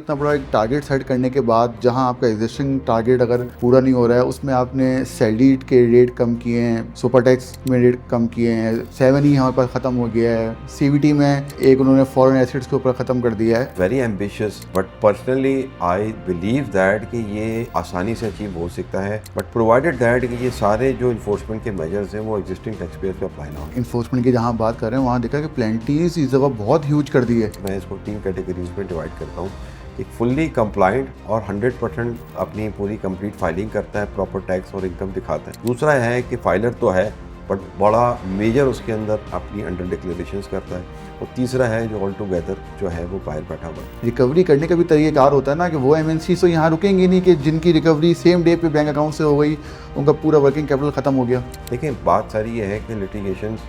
इतना बड़ा एक टारगेट सेट करने के बाद जहां आपका एग्जिस्टिंग टारगेट अगर पूरा नहीं हो रहा है उसमें आपने सैलरीड के रेट कम किए हैं, सुपर टैक्स में रेट कम किए हैं, 7E हमारे पास ख़त्म हो गया है, CVT में एक उन्होंने फॉरेन एसेट्स के ऊपर ख़त्म कर दिया है। Very ambitious but personally I believe that कि ये आसानी से अचीव हो सकता है, बट प्रोवाइडेड दैट कि ये सारे जो इन्फोर्समेंट के मेजर्स हैं वो एग्जिस्टिंग टैक्स पेयर पे अप्लाई ना हो। इन्फोर्समेंट की जहां बात कर रहे हैं वहां देखा कि प्लेंटीज इस जगह बहुत ह्यूज कर दी है। मैं इसको 3 कैटेगरीज में डिवाइड करता हूँ। एक फुल्ली कंप्लाइंट और 100% अपनी पूरी कंप्लीट फाइलिंग करता है, प्रॉपर टैक्स और इनकम दिखाता है। दूसरा है कि फाइलर तो है बट बड़ा मेजर उसके अंदर अपनी अंडर डिक्लेरेशंस करता है। और तीसरा है जो ऑल टुगेदर जो है वो बाहर बैठा हुआ है। रिकवरी करने का भी तरीक़ाकार होता है ना कि वो MNC तो यहाँ रुकेंगे नहीं कि जिनकी रिकवरी सेम डे पे बैंक अकाउंट से हो गई, उनका पूरा वर्किंग कैपिटल ख़त्म हो गया। देखिए बात सारी ये है कि लिटिगेशंस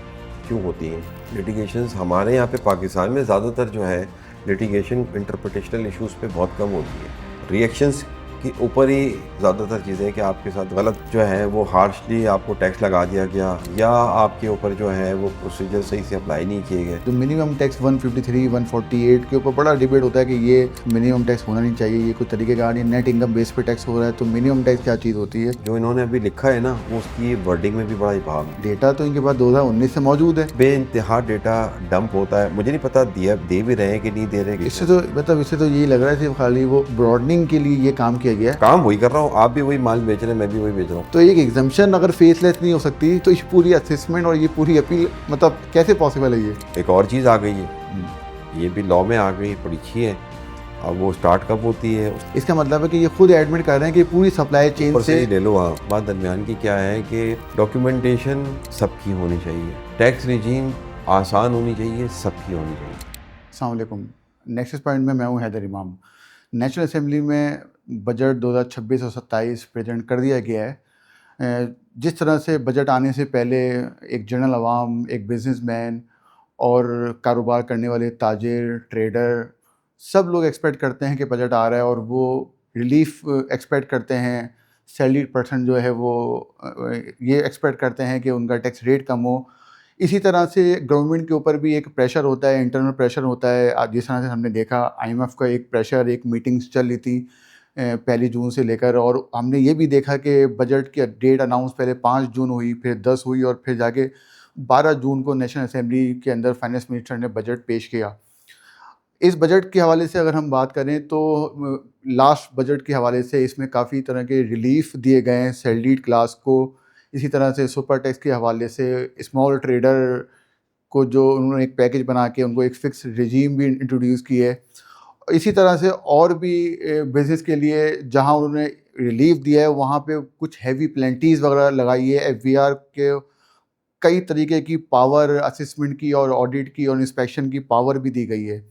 क्यों होती हैं। लिटिगेशंस हमारे यहाँ पे पाकिस्तान में ज़्यादातर जो है लिटिगेशन इंटरप्रिटेशनल इश्यूज़ पे बहुत कम होती है। रिएक्शंस के ऊपर ही ज़्यादातर चीज़ें कि आपके साथ गलत जो है वो हार्शली आपको टैक्स लगा दिया गया या आपके ऊपर जो है वो प्रोसीजर सही से अप्लाई नहीं किए गए। जो मिनिमम टैक्स 153, 148 के ऊपर बड़ा डिबेट होता है कि ये मिनिमम टैक्स होना नहीं चाहिए, ये कुछ तरीके का नहीं, नेट इनकम बेस पे टैक्स हो रहा है, तो मिनिमम टैक्स क्या चीज़ होती है। जो इन्होंने अभी लिखा है ना वो उसकी वर्डिंग में भी बड़ा इबाम है। डेटा तो इनके पास 2019 से मौजूद है। बेइंतहा डेटा डंप होता है, मुझे नहीं पता दे भी रहे हैं कि नहीं दे रहे। इससे तो मतलब इससे तो यही लग रहा है सिर्फ खाली वो ब्रॉडनिंग के लिए ये काम किया गया है। काम वही कर रहा हूँ, आप भी वही माल बेच रहे हैं, मैं भी वही बेच रहा हूँ। तो एक एग्जम्पशन अगर फेसलेस नहीं हो सकती तो इस पूरी असेसमेंट और ये पूरी अपील मतलब कैसे पॉसिबल है ये। एक और चीज़ आ गई है, ये भी लॉ में आ गई, बड़ी अच्छी है। अब वो स्टार्ट कब होती है, इसका मतलब है कि ये खुद एडमिट कर रहे हैं कि पूरी सप्लाई चेन ऊपर से से ले लो। हाँ, बात दरमियान की क्या है कि डॉक्यूमेंटेशन सबकी होनी चाहिए, टैक्स रिजीम आसान होनी चाहिए, सबकी होनी चाहिए। अस्सलाम वालेकुम। नेक्स्ट पॉइंट में मैं हूँ हैदर इमाम। नेशनल असेंबली में बजट 2026 और 27 प्रेजेंट कर दिया गया है। जिस तरह से बजट आने से पहले एक जनरल आवाम, एक बिजनेसमैन और कारोबार करने वाले ताजिर, ट्रेडर सब लोग एक्सपेक्ट करते हैं कि बजट आ रहा है और वो रिलीफ एक्सपेक्ट करते हैं। सैलरी पर्सन जो है वो ये एक्सपेक्ट करते हैं कि उनका टैक्स रेट कम हो। इसी तरह से गवर्नमेंट के ऊपर भी एक प्रेशर होता है, इंटरनल प्रेशर होता है। आज जिस तरह से हमने देखा IMF का एक प्रेशर, एक मीटिंग्स चल रही थी 1 जून से लेकर, और हमने ये भी देखा कि बजट की डेट अनाउंस पहले 5 जून हुई, फिर 10 हुई और फिर जाके 12 जून को नेशनल असेंबली के अंदर फाइनेंस मिनिस्टर ने बजट पेश किया। इस बजट के हवाले से अगर हम बात करें तो लास्ट बजट के हवाले से इसमें काफ़ी तरह के रिलीफ दिए गए हैं सैलरीड क्लास को। इसी तरह से सुपर टैक्स के हवाले से स्मॉल ट्रेडर को जो उन्होंने एक पैकेज बना के उनको एक फ़िक्स रिजीम भी इंट्रोड्यूस की है। इसी तरह से और भी बिज़नेस के लिए जहां उन्होंने रिलीफ दिया है वहां पे कुछ हैवी पेनल्टीज़ वगैरह लगाई है। FBR के कई तरीके की पावर, असेसमेंट की और ऑडिट की और इंस्पेक्शन की पावर भी दी गई है।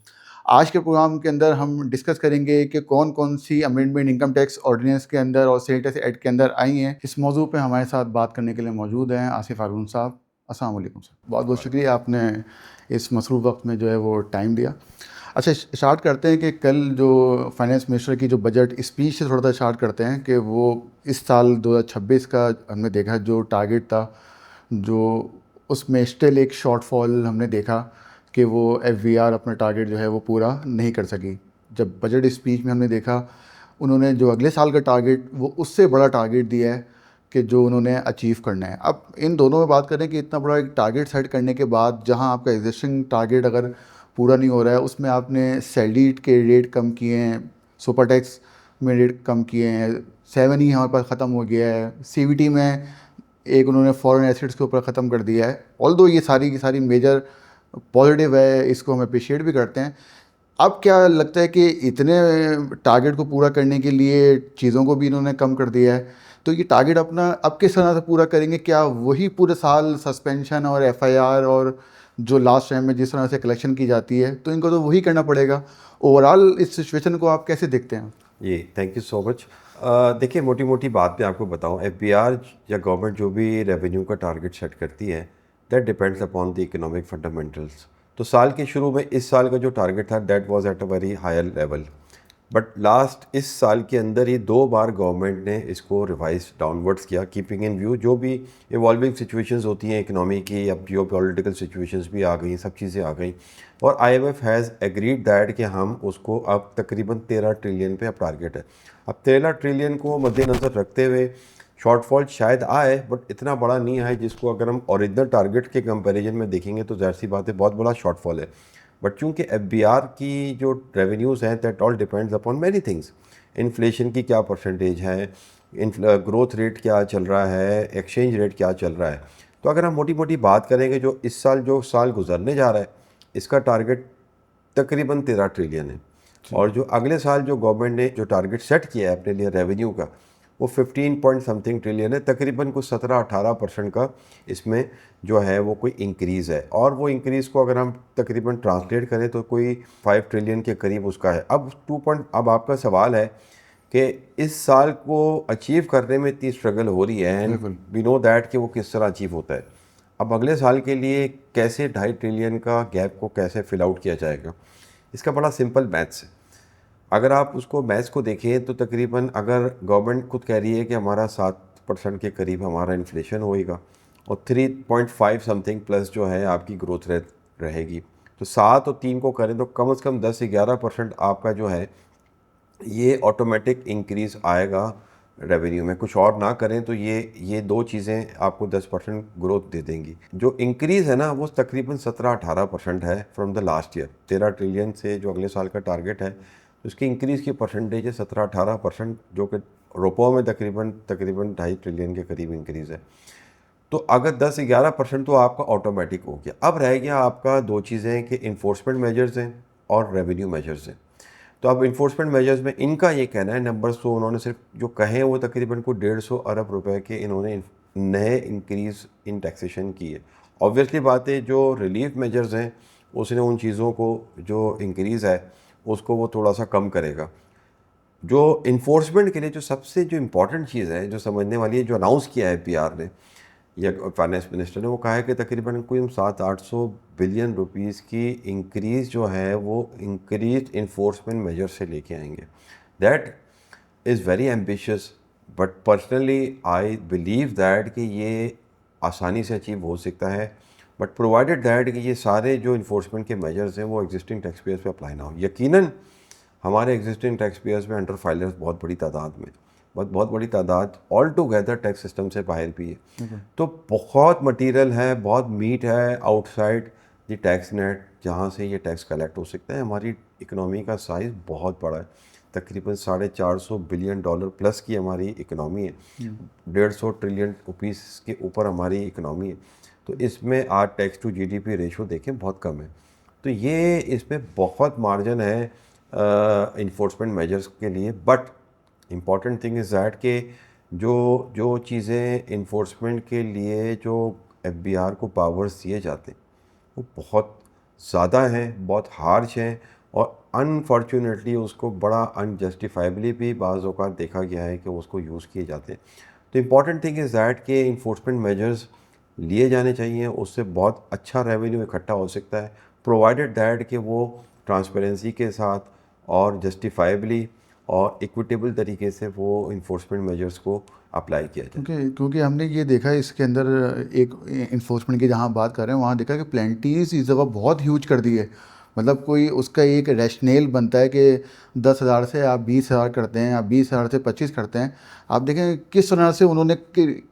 आज के प्रोग्राम के अंदर हम डिस्कस करेंगे कि कौन कौन सी अमेंडमेंट इनकम टैक्स ऑर्डिनेंस के अंदर और सेल टैक्स एक्ट के अंदर आई हैं। इस मौजू पे हमारे साथ बात करने के लिए मौजूद हैं आसिफ हारून साहब। अस्सलाम वालेकुम सर, बहुत बहुत शुक्रिया आपने इस मसरूफ़ वक्त में जो है वो टाइम दिया। अच्छा, स्टार्ट करते हैं कि कल जो फाइनेंस मिनिस्टर की जो बजट स्पीच से थोड़ा सा स्टार्ट करते हैं कि वो इस साल 2026 का हमने देखा जो टारगेट था, जो उसमें स्टिल एक शॉर्टफॉल हमने देखा कि वो FBR अपना टारगेट जो है वो पूरा नहीं कर सकी। जब बजट स्पीच में हमने देखा उन्होंने जो अगले साल का टारगेट वो उससे बड़ा टारगेट दिया है कि जो उन्होंने अचीव करना है। अब इन दोनों में बात करें कि इतना बड़ा एक टारगेट सेट करने के बाद जहां आपका एग्जिस्टिंग टारगेट अगर पूरा नहीं हो रहा है उसमें आपने सैलरी के रेट कम किए हैं, सुपर टैक्स में रेट कम किए हैं, 7E हमारे पास ख़त्म हो गया है, CVT में एक उन्होंने फॉरेन एसेट्स के ऊपर ख़त्म कर दिया है। ऑल्दो ये सारी की सारी मेजर पॉजिटिव है, इसको हम अप्रिशिएट भी करते हैं। अब क्या लगता है कि इतने टारगेट को पूरा करने के लिए चीज़ों को भी इन्होंने कम कर दिया है, तो ये टारगेट अपना अब किस तरह से पूरा करेंगे? क्या वही पूरे साल सस्पेंशन और FIR और जो लास्ट टाइम में जिस तरह से कलेक्शन की जाती है तो इनको तो वही करना पड़ेगा? ओवरऑल इस सिचुएशन को आप कैसे देखते हैं? ये थैंक यू सो मच। देखिए मोटी मोटी बात मैं आपको बताऊं, FBR या गवर्नमेंट जो भी रेवेन्यू का टारगेट सेट करती है that depends upon the economic fundamentals. तो साल के शुरू में इस साल का जो टारगेट था that was at a very higher level. But last इस साल के अंदर ही 2 बार गवर्नमेंट ने इसको रिवाइज डाउनवर्ड्स किया, कीपिंग इन व्यू जो भी इवॉल्विंग सिचुएशंस होती हैं इकोनॉमी की, अब जियो पॉलिटिकल सिचुएशंस भी आ गई, सब चीज़ें आ गई, और IMF हैज़ एग्रीड दैट कि हम उसको अब तकरीबन 13 ट्रिलियन पे अब टारगेट है। अब 13 ट्रिलियन को मद्देनज़र रखते हुए शॉर्टफॉल शायद आए, बट इतना बड़ा नहीं आए जिसको अगर हम ओरिजिनल टारगेट के कंपैरिजन में देखेंगे तो ज़ाहिर सी बात है बहुत बड़ा शॉर्टफॉल है। बट चूंकि FBR की जो रेवेन्यूज़ हैं that all depends upon many things, inflation की क्या परसेंटेज है, ग्रोथ रेट क्या चल रहा है, एक्सचेंज रेट क्या चल रहा है। तो अगर हम मोटी मोटी बात करेंगे जो साल गुजरने जा रहा है इसका टारगेट तकरीबन 13 ट्रिलियन है, और जो अगले साल जो गवर्नमेंट ने जो टारगेट सेट किया है अपने लिए रेवेन्यू का वो 15 पॉइंट समथिंग ट्रिलियन है, तकरीबन कुछ 17-18% का इसमें जो है वो कोई इंक्रीज़ है, और वो इंक्रीज़ को अगर हम तकरीबन ट्रांसलेट करें तो कोई 5 ट्रिलियन के करीब उसका है। अब आपका सवाल है कि इस साल को अचीव करने में इतनी स्ट्रगल हो रही है, एंड वी नो दैट कि वो किस तरह अचीव होता है। अब अगले साल के लिए कैसे 2.5 ट्रिलियन का गैप को कैसे फिल आउट किया जाएगा, इसका बड़ा सिंपल मैथ्स है। अगर आप उसको मैथ्स को देखें तो तकरीबन अगर गवर्नमेंट खुद कह रही है कि हमारा 7% के करीब हमारा इन्फ्लेशन होएगा और 3.5 समथिंग प्लस जो है आपकी ग्रोथ रेट रहेगी, तो 7 और 3 को करें तो कम से कम 10 से 11% आपका जो है ये ऑटोमेटिक इंक्रीज़ आएगा रेवेन्यू में। कुछ और ना करें तो ये दो चीज़ें आपको 10% ग्रोथ दे देंगी। जो इंक्रीज़ है ना वो तकरीबन 17-18% है from the last year. 13 trillion से जो अगले साल का टारगेट है उसकी इंक्रीज़ की परसेंटेज है 17-18%, जो कि रुपयों में तकरीबन 2.5 ट्रिलियन के करीब इंक्रीज़ है। तो अगर 10-11% तो आपका ऑटोमेटिक हो गया। अब रह गया आपका दो चीज़ें कि इन्फोर्समेंट मेजर्स हैं और रेवेन्यू मेजर्स हैं। तो अब इन्फोर्समेंट मेजर्स में इनका ये कहना है, नंबर्स तो उन्होंने सिर्फ जो कहे वो तकरीबन को 150 अरब रुपए के इन्होंने नए इंक्रीज़ इन टैक्सेशन की है। ऑब्वियसली बात है जो रिलीफ मेजर्स हैं उसने उन चीज़ों को जो इंक्रीज़ है उसको वो थोड़ा सा कम करेगा। जो इन्फोर्समेंट के लिए जो इम्पॉर्टेंट चीज़ है जो समझने वाली है, जो अनाउंस किया है PR ने या फाइनेंस मिनिस्टर ने, वो कहा है कि तकरीबन कोई 700-800 बिलियन रुपीस की इंक्रीज़ जो है वो इंक्रीज इन्फोर्समेंट मेजर से लेके आएंगे। That is very ambitious, but personally I believe that कि ये आसानी से अचीव हो सकता है, बट प्रोवाइडेड दैट कि ये सारे जो इन्फोर्समेंट के मेजर्स हैं वो एग्जिस्टिंग टैक्स पेयर्स पे अप्लाई ना हो। यकीनन हमारे एग्जिस्टिंग टैक्स पेयर्स में अंडर फाइलर्स बहुत बड़ी तादाद में, बहुत बड़ी तादाद ऑल टुगेदर टैक्स सिस्टम से बाहर भी है। तो बहुत मटेरियल है, बहुत मीट है आउटसाइड द टैक्स नेट जहाँ से ये टैक्स कलेक्ट हो सकता है। हमारी इकनॉमी का साइज़ बहुत बड़ा है, तकरीबन $450 बिलियन प्लस की हमारी इकनॉमी है, 150 ट्रिलियन रुपीस के ऊपर हमारी इकनॉमी है। तो इसमें आज टैक्स टू GDP रेशो देखें बहुत कम है। तो ये इसमें बहुत मार्जिन है इन्फोर्समेंट मेजर्स के लिए। But important thing is that कि जो चीज़ें इन्फोर्समेंट के लिए जो FBR को पावर्स दिए जाते हैं वो बहुत ज़्यादा हैं, बहुत हार्श हैं, और अनफॉर्चुनेटली उसको बड़ा अनजस्टिफाइबली भी बाज़ औक़ात देखा गया है कि उसको यूज़ किए जाते हैं। तो इम्पॉर्टेंट थिंग इज़ दैट कि इन्फोर्समेंट मेजर्स लिए जाने चाहिए, उससे बहुत अच्छा रेवेन्यू इकट्ठा हो सकता है, प्रोवाइडेड दैट कि वो ट्रांसपेरेंसी के साथ और जस्टिफाइबली और इक्विटेबल तरीके से वो इन्फोर्समेंट मेजर्स को अप्लाई किया जाए। क्योंकि हमने ये देखा है इसके अंदर एक इन्फोर्समेंट की जहाँ बात कर रहे हैं वहाँ देखा कि प्लेंटीज इस जगह बहुत ह्यूज कर दी है। मतलब कोई उसका एक रैशनेल बनता है कि 10,000 से आप 20,000 करते हैं, आप 20,000 से 25 करते हैं। आप देखें किस तरह से उन्होंने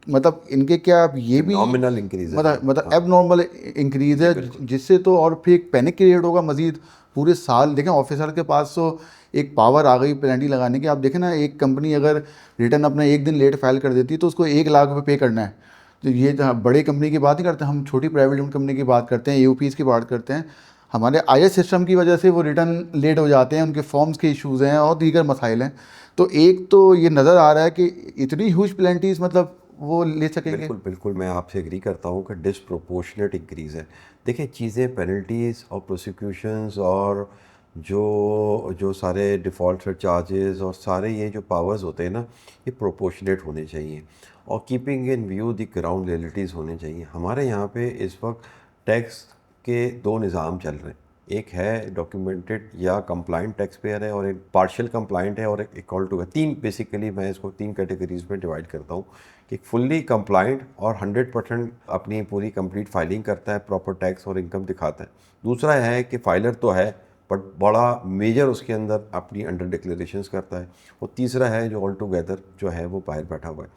मतलब इनके क्या आप ये भी नॉमिनल इंक्रीज है, मतलब एबनॉर्मल इंक्रीज है, जिससे तो और फिर एक पैनिक क्रिएट होगा मजीद पूरे साल। देखें ऑफिसर के पास तो एक पावर आ गई पेनल्टी लगाने की। आप देखें ना, एक कंपनी अगर रिटर्न अपना एक दिन लेट फाइल कर देती है तो उसको 1 लाख रुपये पे करना है। तो ये बड़ी कंपनी की बात नहीं करते, हम छोटी प्राइवेट लिमिटेड कंपनी की बात करते हैं, AOPs की बात करते हैं। हमारे IS सिस्टम की वजह से वो रिटर्न लेट हो जाते हैं, उनके फॉर्म्स के इश्यूज़ हैं और दीगर मसाइल हैं। तो एक तो ये नज़र आ रहा है कि इतनी ह्यूज पेनल्टीज़ मतलब वो ले सकेंगे। बिल्कुल बिल्कुल, मैं आपसे एग्री करता हूँ कि डिसप्रोपोर्शनेट इंक्रीज़ है। देखिए चीज़ें पेनल्टीज़ और प्रोसिक्यूशंस और जो सारे डिफ़ॉल्ट चार्जेस और सारे ये जो पावर्स होते हैं ना, ये प्रोपोर्शनेट होने चाहिए और keeping in view the ground realities होने चाहिए। हमारे यहाँ पे इस वक्त टैक्स के 2 निज़ाम चल रहे हैं। एक है डॉक्यूमेंटेड या कंप्लाइंट टैक्स पेयर है, और एक पार्शियल कंप्लाइंट है, और एक इक्वल टू है। तीन बेसिकली मैं इसको तीन कैटेगरीज में डिवाइड करता हूँ कि फुल्ली कंप्लाइंट और 100% अपनी पूरी कंप्लीट फाइलिंग करता है, प्रॉपर टैक्स और इनकम दिखाता है। दूसरा है कि फाइलर तो है बट बड़ा मेजर उसके अंदर अपनी अंडर डिक्लेरेशंस करता है। और तीसरा है जो ऑल टुगेदर जो है वो बाहर बैठा हुआ है।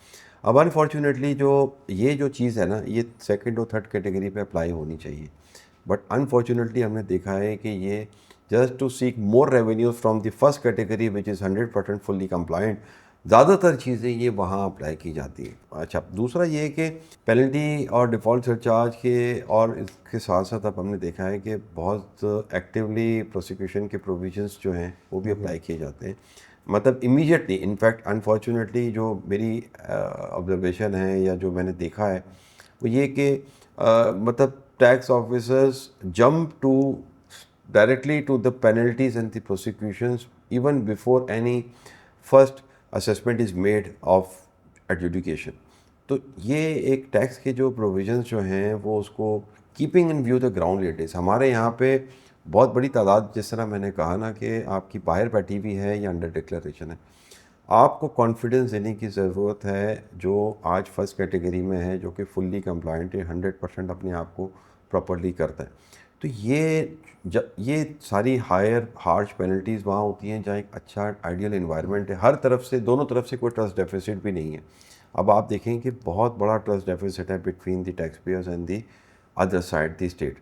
अब अनफॉर्चुनेटली जो चीज़ है ना, ये सेकंड और थर्ड कैटेगरी पे अप्लाई होनी चाहिए, बट अनफॉर्चुनेटली हमने देखा है कि ये just to seek more revenues from the first category which is 100% fully compliant, ज़्यादातर चीज़ें ये वहाँ अप्लाई की जाती हैं। अच्छा, दूसरा ये कि पेनल्टी और डिफ़ॉल्ट सरचार्ज के और इसके साथ साथ अब हमने देखा है कि बहुत एक्टिवली प्रोसिक्यूशन के प्रोविजंस जो हैं वो भी अप्लाई किए जाते हैं, मतलब इमीडिएटली। इनफैक्ट अनफॉर्चुनेटली जो मेरी ऑब्जर्वेशन है या जो मैंने देखा है वो ये कि मतलब tax officers jump to directly to the penalties and the prosecutions even before any first assessment is made of adjudication। तो ये एक टैक्स के जो प्रोविजंस जो हैं वो उसको keeping in view the ground realities हमारे यहाँ पे बहुत बड़ी तादाद, जिस तरह मैंने कहा ना कि आपकी बाहर बैठी हुई है या अंडर डिक्लेरेशन है, आपको कॉन्फिडेंस देने की ज़रूरत है जो आज फर्स्ट कैटेगरी में है, जो कि फुल्ली कंप्लाइंट है, 100% अपने आप को प्रॉपरली करता है। तो ये सारी हायर हार्श पेनल्टीज़ वहाँ होती हैं जहाँ एक अच्छा आइडियल एनवायरनमेंट है, हर तरफ से, दोनों तरफ से कोई ट्रस्ट डेफिसिट भी नहीं है। अब आप देखें कि बहुत बड़ा ट्रस्ट डेफिसिट है between the tax payers and the other side the state.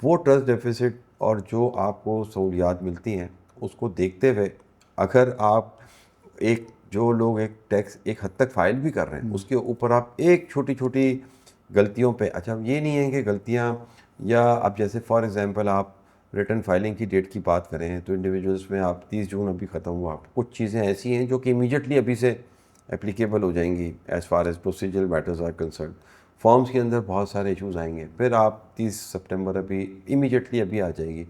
वो ट्रस्ट डेफिसिट और जो आपको सहूलियात मिलती हैं उसको देखते हुए अगर आप एक जो लोग एक टैक्स एक हद तक फाइल भी कर रहे हैं उसके ऊपर आप एक छोटी छोटी गलतियों पे, अच्छा ये नहीं है कि गलतियां, या अब जैसे फॉर एग्जांपल आप रिटर्न फाइलिंग की डेट की बात करें तो इंडिविजुअल्स में आप 30 जून अभी ख़त्म हुआ, कुछ चीज़ें ऐसी हैं जो कि इमीडिएटली अभी से एप्लीकेबल हो जाएंगी as far as procedural matters are concern. Forms के अंदर बहुत सारे इश्यूज़ आएंगे, फिर आप 30 सितंबर अभी इमीडिएटली अभी आ जाएगी।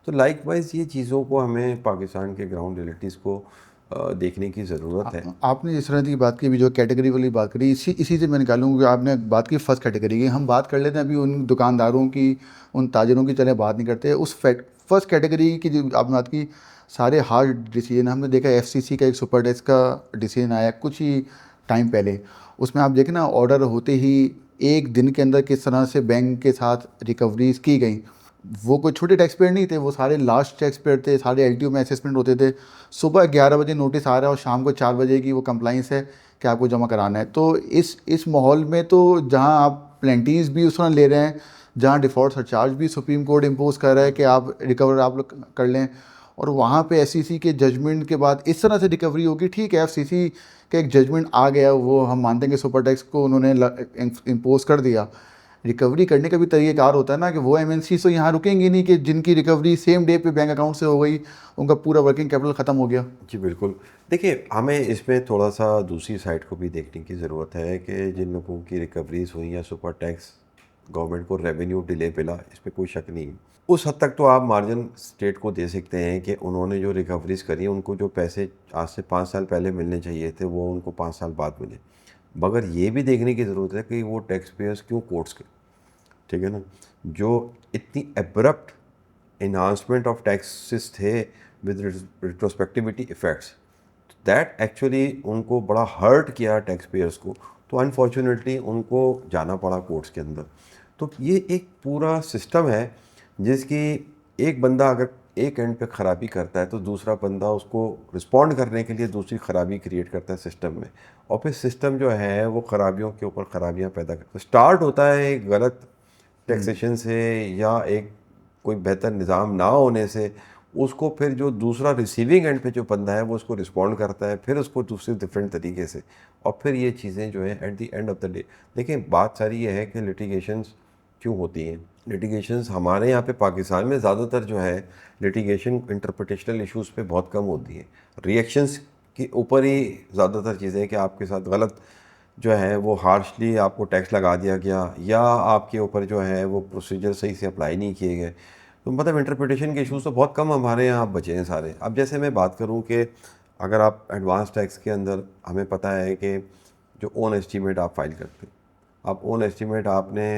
तो लाइकवाइज ये चीज़ों को हमें पाकिस्तान के ग्राउंड रियलिटीज़ को देखने की ज़रूरत है। आपने जिस तरह की बात की, अभी जो कैटेगरी वाली बात करी, इसी से मैं निकालूंगा कि आपने बात की फर्स्ट कैटेगरी की। हम बात कर लेते हैं अभी उन दुकानदारों की, उन ताजरों की तरह बात नहीं करते। उस फर्स्ट कैटेगरी की जो आपने बात की, सारे हार्ड डिसीजन हमने देखा। एफसीसी का एक सुपर टैक्स का डिसीजन आया कुछ ही टाइम पहले, उसमें आप देखें ना, ऑर्डर होते ही एक दिन के अंदर किस तरह से बैंक के साथ रिकवरीज की गई। वो कोई छोटे टैक्स पेयर नहीं थे, वो सारे लास्ट टैक्स पेयर थे, सारे एलटीओ में असेसमेंट होते थे। सुबह 11 बजे नोटिस आ रहा है और शाम को 4 बजे की वो कंप्लाइंस है कि आपको जमा कराना है। तो इस माहौल में तो जहां आप प्लेंटीज भी उस तरह ले रहे हैं, जहां डिफ़ॉल्ट सरचार्ज भी सुप्रीम कोर्ट इम्पोज कर रहा है कि आप रिकवर आप लोग कर लें, और वहाँ पे एससीसी के जजमेंट के बाद इस तरह से रिकवरी होगी। ठीक है, एफसीसी का एक जजमेंट आ गया, वो हम मानते हैं कि सुपर टैक्स को उन्होंने इम्पोज कर दिया। रिकवरी करने का भी तरीक़ाकार होता है ना, कि वो एमएनसी तो यहाँ रुकेंगी नहीं कि जिनकी रिकवरी सेम डे पे बैंक अकाउंट से हो गई, उनका पूरा वर्किंग कैपिटल ख़त्म हो गया। जी बिल्कुल। देखिए, हमें इसमें थोड़ा सा दूसरी साइड को भी देखने की ज़रूरत है कि जिन लोगों की रिकवरीज हुई या सुपर टैक्स गवर्नमेंट को रेवेन्यू डिले मिला, इस पर कोई शक नहीं। उस हद तक तो आप मार्जिन स्टेट को दे सकते हैं कि उन्होंने जो रिकवरीज करी, उनको जो पैसे आज से 5 साल पहले मिलने चाहिए थे वो उनको 5 साल बाद मिले। मगर ये भी देखने की ज़रूरत है कि वो टैक्स पेयर्स क्यों कोर्ट्स के, ठीक है ना, जो इतनी एब्रप्ट इन्हांसमेंट ऑफ टैक्सेस थे विद रिट्रोस्पेक्टिविटी इफ़ेक्ट्स, दैट एक्चुअली उनको बड़ा हर्ट किया टैक्स पेयर्स को। तो अनफॉर्चुनेटली उनको जाना पड़ा कोर्ट्स के अंदर। तो ये एक पूरा सिस्टम है जिसकी एक बंदा अगर एक एंड पे ख़राबी करता है तो दूसरा बंदा उसको रिस्पॉन्ड करने के लिए दूसरी ख़राबी क्रिएट करता है सिस्टम में, और फिर सिस्टम जो है वो ख़राबियों के ऊपर ख़राबियाँ पैदा करता है। स्टार्ट होता है एक गलत टैक्सेशन से या एक कोई बेहतर निज़ाम ना होने से, उसको फिर जो दूसरा रिसीविंग एंड पे जो बंदा है वो उसको रिस्पॉन्ड करता है, फिर उसको दूसरे डिफरेंट तरीके से, और फिर ये चीज़ें जो है at the end of the day. देखिए, बात सारी ये है कि लिटिगेशंस क्यों होती हैं। लिटिगेशंस हमारे यहाँ पे पाकिस्तान में ज़्यादातर जो है लिटिगेशन इंटरप्रिटेशनल इश्यूज़ पे बहुत कम होती है। रिएक्शंस के ऊपर ही ज़्यादातर चीज़ें कि आपके साथ गलत जो है वो हार्शली आपको टैक्स लगा दिया गया, या आपके ऊपर जो है वो प्रोसीजर सही से अप्लाई नहीं किए गए। तो मतलब इंटरप्रिटेशन के इश्यूज़ तो बहुत कम हमारे यहाँ बचे हैं सारे। अब जैसे मैं बात करूँ कि अगर आप एडवांस टैक्स के अंदर, हमें पता है कि जो ओन एस्टीमेट आप फाइल करते हैं, आप ओन एस्टीमेट आपने,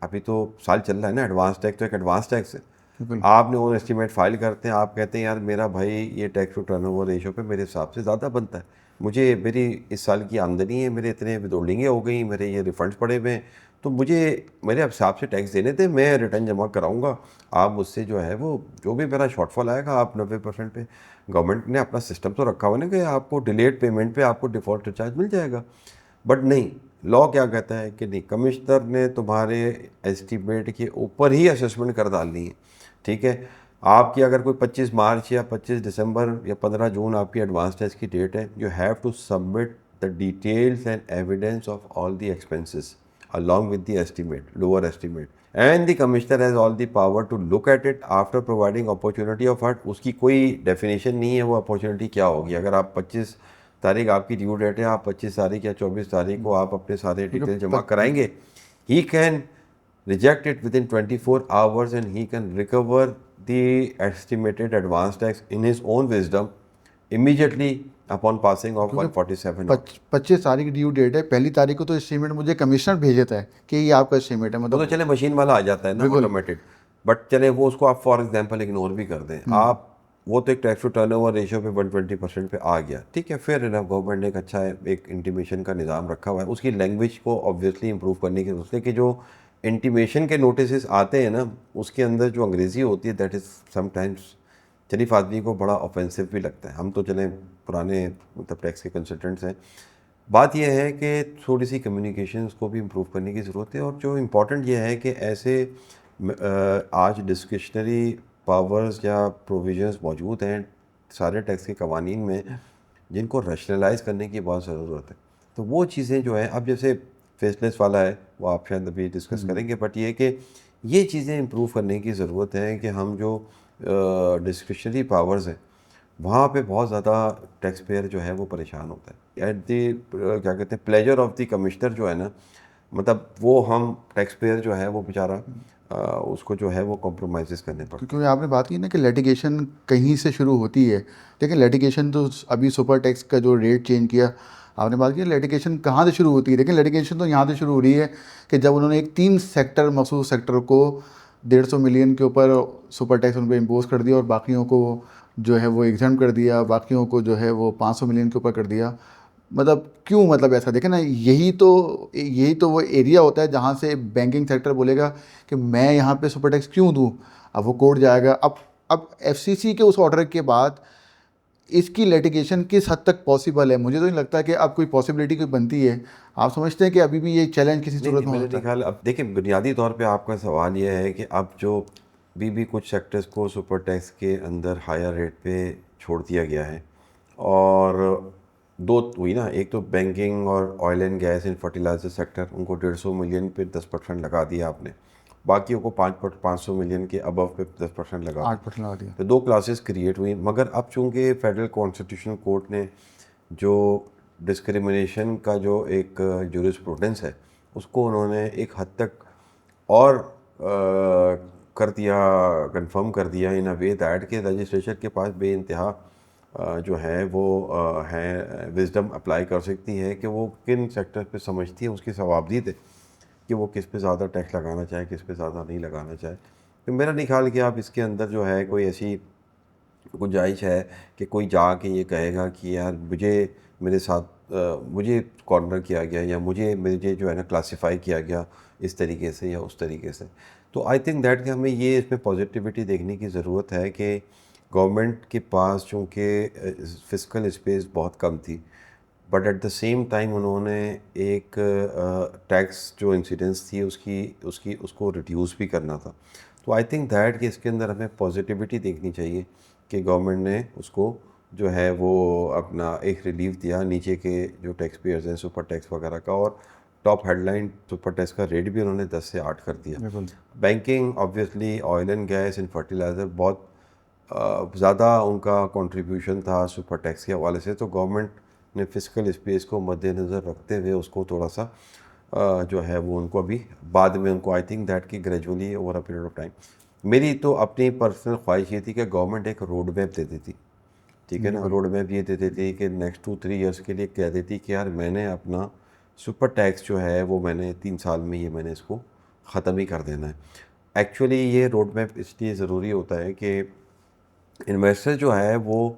अभी तो साल चल रहा है ना, एडवांस टैक्स तो एक एडवांस टैक्स है। बिल्कुल। आपने ओन एस्टीमेट फाइल करते हैं, आप कहते हैं यार मेरा भाई ये टैक्स टू टर्नओवर रेशो पे मेरे हिसाब से ज़्यादा बनता है, मुझे मेरी इस साल की आमदनी है, मेरे इतने विदोल्डिंगें हो गई, मेरे ये रिफंड्स पड़े हुए हैं, तो मुझे मेरे हिसाब से टैक्स देने थे, मैं रिटर्न जमा कराऊंगा, आप मुझसे जो है वो जो भी मेरा शॉर्टफॉल आएगा आप 90% पे। गवर्नमेंट ने अपना सिस्टम तो रखा हुआ ना कि आपको डिलेड पेमेंट पे आपको डिफ़ॉल्ट रिचार्ज मिल जाएगा, बट नहीं, लॉ क्या कहता है कि नहीं, कमिश्नर ने तुम्हारे एस्टीमेट के ऊपर ही असेसमेंट कर डालनी है। ठीक है, आपकी अगर कोई 25 मार्च या 25 दिसंबर या 15 जून आपकी एडवांस टैक्स की डेट है, you have to submit the details and evidence of all the expenses along with the estimate, lower estimate, and the commissioner has all the power to look at it after providing opportunity of art। उसकी कोई definition नहीं है वो opportunity क्या होगी। अगर आप 25 तारीख आपकी ड्यू डेट है, आप 25 तारीख या 24 तारीख को आप अपने सारे डिटेल जमा कराएंगे, he can reject it within 24 hours and he can recover the estimated advance tax in his own wisdom immediately upon passing of 147 out। 25 तारीख ड्यू डेट है, पहली तारीख को तो एस्टीमेट मुझे कमिश्नर भेज देता है कि ये आपका एस्टीमेट है, वो तो मतलब चले मशीन वाला आ जाता है ना ऑटोमेटेड, बट चले वो उसको आप फॉर एग्जांपल इग्नोर भी कर दें आप, वो तो एक टैक्स टू टर्नओवर रेशियो पे 120% पे आ गया, ठीक है, फिर ना गवर्नमेंट ने एक अच्छा एक इंटीमेशन का निज़ाम रखा हुआ है, उसकी लैंग्वेज को ऑब्वियसली इंप्रूव करने की जरूरत है कि जो इंटीमेशन के नोटिस आते हैं ना उसके अंदर जो अंग्रेज़ी होती है दैट इज़ समटाइम्स शरीफ आदमी को बड़ा ऑफेंसिव भी लगता है। हम तो चलें पुराने मतलब टैक्स के कंसल्टेंट्स हैं, बात यह है कि थोड़ी सी कम्युनिकेशंस को भी इम्प्रूव करने की ज़रूरत है। और जो इम्पोर्टेंट ये है कि ऐसे आज डिस्क्रिशनरी पावर्स या प्रोविजंस मौजूद हैं सारे टैक्स के कवानीन में जिनको रैशनलाइज करने की बहुत ज़रूरत है। तो वो चीज़ें जो है, अब जैसे फेसलेस वाला है वो आप शायद अभी डिस्कस करेंगे, बट ये कि ये चीज़ें इम्प्रूव करने की ज़रूरत है कि हम जो डिस्क्रिशनरी पावर्स हैं वहाँ पे बहुत ज़्यादा टैक्स पेयर जो है वो परेशान होता है। एट दी क्या कहते हैं प्लेजर ऑफ द कमिश्नर जो है ना, मतलब वो हम टैक्स पेयर जो है वो बेचारा उसको जो है वो कॉम्प्रोमाइज़ करने पड़ते हैं। क्योंकि आपने बात की ना कि लिटिगेशन कहीं से शुरू होती है, लेकिन लिटिगेशन तो अभी सुपर टैक्स का जो रेट चेंज किया, आपने बात की लिटिगेशन कहाँ से शुरू होती है, लेकिन लिटिगेशन तो यहाँ से शुरू हो रही है कि जब उन्होंने एक 3 सेक्टर मखसूस सेक्टर को 150 मिलियन के ऊपर सुपर टैक्स उन पर इम्पोज कर दिया और बाकियों को जो है वो एग्जाम कर दिया, बाकियों को जो है वो 500 मिलियन के ऊपर कर दिया। मतलब क्यों, मतलब ऐसा देखें ना, यही तो वो एरिया होता है जहाँ से बैंकिंग सेक्टर बोलेगा कि मैं यहाँ पे सुपर टैक्स क्यों दूँ। अब वो कोर्ट जाएगा। अब एफसीसी के उस ऑर्डर के बाद इसकी लिटिगेशन किस हद तक पॉसिबल है, मुझे तो नहीं लगता कि अब कोई पॉसिबिलिटी कोई बनती है। आप समझते हैं कि अभी भी ये चैलेंज किसी सूरत में मेरे होता है? ख्याल अब देखिए बुनियादी तौर पे आपका सवाल ये है कि अब जो भी कुछ सेक्टर्स को सुपर टैक्स के अंदर हायर रेट पे छोड़ दिया गया है, और दो हुई ना, एक तो बैंकिंग और oil and gas and fertiliser sector, उनको 150 मिलियन पे 10% लगा दिया आपने, बाकियों को 500 मिलियन के अबव पे 10% लगा 8% लगा दिया। तो 2 क्लासेस क्रिएट हुई। मगर अब चूंकि फेडरल कॉन्स्टिट्यूशनल कोर्ट ने जो डिस्क्रिमिनेशन का जो एक जूरिस्प्रूडेंस है उसको उन्होंने एक हद तक और कर दिया, कंफर्म कर दिया इन अ वे दैट के रजिस्ट्रेशन के पास बेइंतहा जो है वो है विजडम अप्लाई कर सकती है कि वो किन सेक्टर पे समझती है उसकी सवाबदीद है कि वो किस पे ज़्यादा टैक्स लगाना चाहे, किस पे ज़्यादा नहीं लगाना चाहे। तो मेरा नहीं ख्याल कि आप इसके अंदर जो है कोई ऐसी गुंजाइश है कि कोई जाके ये कहेगा कि यार मुझे मेरे साथ मुझे कॉर्नर किया गया या मुझे जो है ना क्लासिफाई किया गया इस तरीके से या उस तरीके से। तो आई थिंक दैट कि हमें ये इसमें पॉजिटिविटी देखने की ज़रूरत है कि गवर्नमेंट के पास चूँकि फिस्कल स्पेस बहुत कम थी, but at the same time उन्होंने एक टैक्स जो इंसिडेंस थी उसको रिड्यूस भी करना था। तो आई थिंक दैट कि इसके अंदर हमें पॉजिटिविटी देखनी चाहिए कि गवर्नमेंट ने उसको जो है वो अपना एक रिलीफ दिया नीचे के जो टैक्स पेयर्स हैं सुपर टैक्स वगैरह का, और टॉप हेडलाइन सुपर टैक्स का रेट भी उन्होंने 10 से 8 कर दिया। Banking obviously oil and gas and fertiliser बहुत ज़्यादा उनका कंट्रीब्यूशन था सुपर टैक्स के हवाले से, तो गवर्नमेंट ने फिस्कल स्पेस को मद्देनज़र रखते हुए उसको थोड़ा सा जो है वो उनको अभी बाद में उनको आई थिंक दैट कि gradually over a period of time. मेरी तो अपनी पर्सनल ख्वाहिश ये थी कि गवर्नमेंट एक रोड मैप दे देती, ठीक है ना, रोड मैप ये दे देती कि नेक्स्ट 2-3 ईयर्स के लिए कह देती कि यार मैंने अपना सुपर टैक्स जो है वो मैंने 3 साल में ये मैंने इसको ख़त्म ही कर देना है। एक्चुअली ये रोड मैप इसलिए ज़रूरी होता है कि इन्वेस्टर जो है वो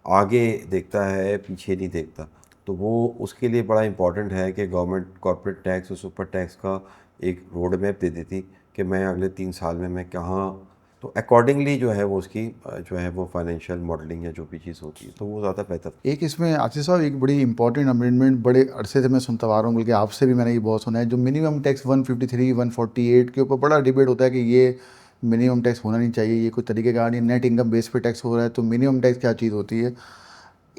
आगे देखता है, पीछे नहीं देखता। तो वो उसके लिए बड़ा इम्पोर्टेंट है कि गवर्नमेंट कॉर्पोरेट टैक्स और सुपर टैक्स का एक रोड मैप दे देती कि मैं अगले 3 साल में मैं कहाँ, तो अकॉर्डिंगली जो है वो उसकी जो है वो फाइनेंशियल मॉडलिंग या जो भी चीज़ होती है तो वो ज़्यादा बेहतर। एक इसमें आसिफ साहब एक बड़ी इंपॉर्टेंट अमेंडमेंट बड़े अरसे से मैं सुनता आ रहा हूँ, बल्कि आपसे भी मैंने ये बहुत सुना है, जो मिनिमम टैक्स 153 148 के ऊपर बड़ा डिबेट होता है कि ये मिनिमम टैक्स होना नहीं चाहिए, ये कोई तरीके का नहीं, नेट इनकम बेस पे टैक्स हो रहा है, तो मिनिमम टैक्स क्या चीज़ होती है।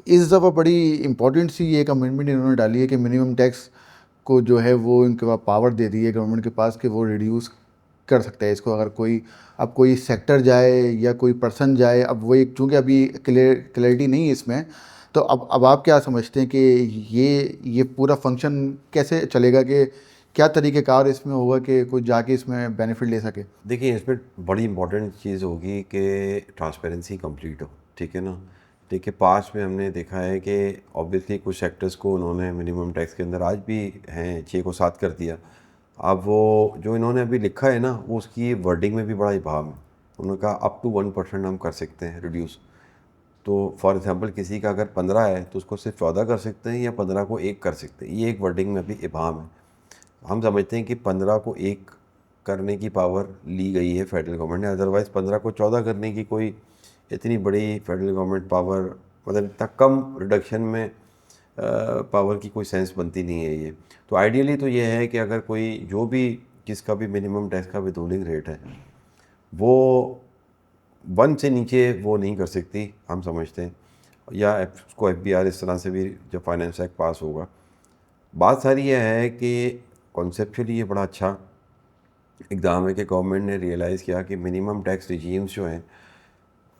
इस दफ़ा बड़ी इंपॉर्टेंट सी एक अमेंडमेंट इन्होंने डाली है कि मिनिमम टैक्स को जो है वो इनके पास पावर दे दी है गवर्नमेंट के पास कि वो रिड्यूस कर सकता है इसको। अगर कोई अब कोई सेक्टर जाए या कोई पर्सन जाए, अब वो एक चूँकि अभी क्लियरिटी नहीं है इसमें, तो अब आप क्या समझते हैं कि ये पूरा फंक्शन कैसे चलेगा, कि क्या तरीक़ेकार इसमें होगा कि कोई जाके इसमें बेनिफिट ले सके। देखिए इसमें बड़ी इंपॉर्टेंट चीज़ होगी कि ट्रांसपेरेंसी कंप्लीट हो, ठीक है ना। देखिए पास्ट में हमने देखा है कि ऑब्वियसली कुछ सेक्टर्स को उन्होंने मिनिमम टैक्स के अंदर आज भी हैं 6 को 7 कर दिया। अब वो जो इन्होंने अभी लिखा है ना वो उसकी वर्डिंग में भी बड़ा इबाम है। उन्होंने कहा अप टू 1% हम कर सकते हैं रिड्यूस। तो फॉर एग्जांपल किसी का अगर 15 है तो उसको सिर्फ 14 कर सकते हैं या 15 को 1 कर सकते हैं। ये एक वर्डिंग में अभी इबाम है। हम समझते हैं कि 15 को 1 करने की पावर ली गई है फेडरल गवर्नमेंट ने, अदरवाइज़ 15 को 14 करने की कोई इतनी बड़ी फेडरल गवर्नमेंट पावर, मतलब इतना कम रिडक्शन में पावर की कोई सेंस बनती नहीं है ये। तो आइडियली तो ये है कि अगर कोई जो भी जिसका भी मिनिमम टैक्स का विथहोल्डिंग रेट है वो 1 से नीचे वो नहीं कर सकती, हम समझते हैं, या उसको FBR इस तरह से भी जब फाइनेंस एक्ट पास होगा। बात सारी ये है कि कॉन्सेप्चुअली ये बड़ा अच्छा इकदाम है कि गवर्नमेंट ने रियलाइज़ किया कि मिनिमम टैक्स रिजीम्स जो हैं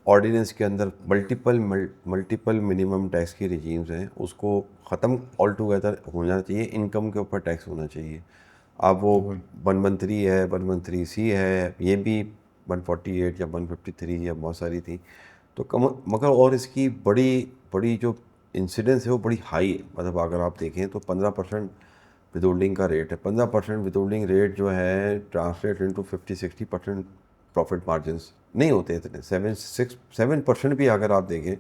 ऑर्डिनेंस के अंदर मल्टीपल मिनिमम टैक्स की रिजीम्स हैं उसको ख़त्म ऑल टुगेदर होना चाहिए, इनकम के ऊपर टैक्स होना चाहिए। अब वो 113 है, 113C है, ये भी 148 या 153 या बहुत सारी थी। तो कम मगर और इसकी बड़ी बड़ी जो इंसिडेंस है वो बड़ी हाई है। मतलब अगर आप देखें तो 15% विदहोल्डिंग का रेट है। 15% विदहोल्डिंग रेट जो है ट्रांसलेट इनटू 50-60% प्रॉफिट मार्जिन्स नहीं होते इतने। 7% भी अगर आप देखें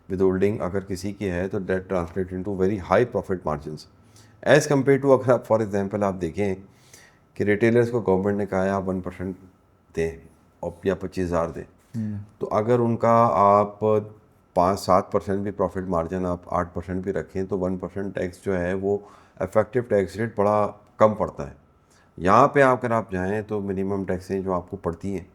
विदहोल्डिंग अगर किसी की है तो that translate into very high profit margins as compare to, अगर आप फॉर एग्जांपल आप देखें कि रिटेलर्स को गवर्नमेंट ने कहा है आप 1% दें और या 25,000 दें, तो अगर उनका आप 5-7% भी प्रॉफिट मार्जिन आप 8% भी रखें तो 1% टैक्स जो है वो इफेक्टिव टैक्स रेट बड़ा कम पड़ता है। यहाँ पे अगर आप जाएँ तो मिनिमम टैक्सें जो आपको पड़ती हैं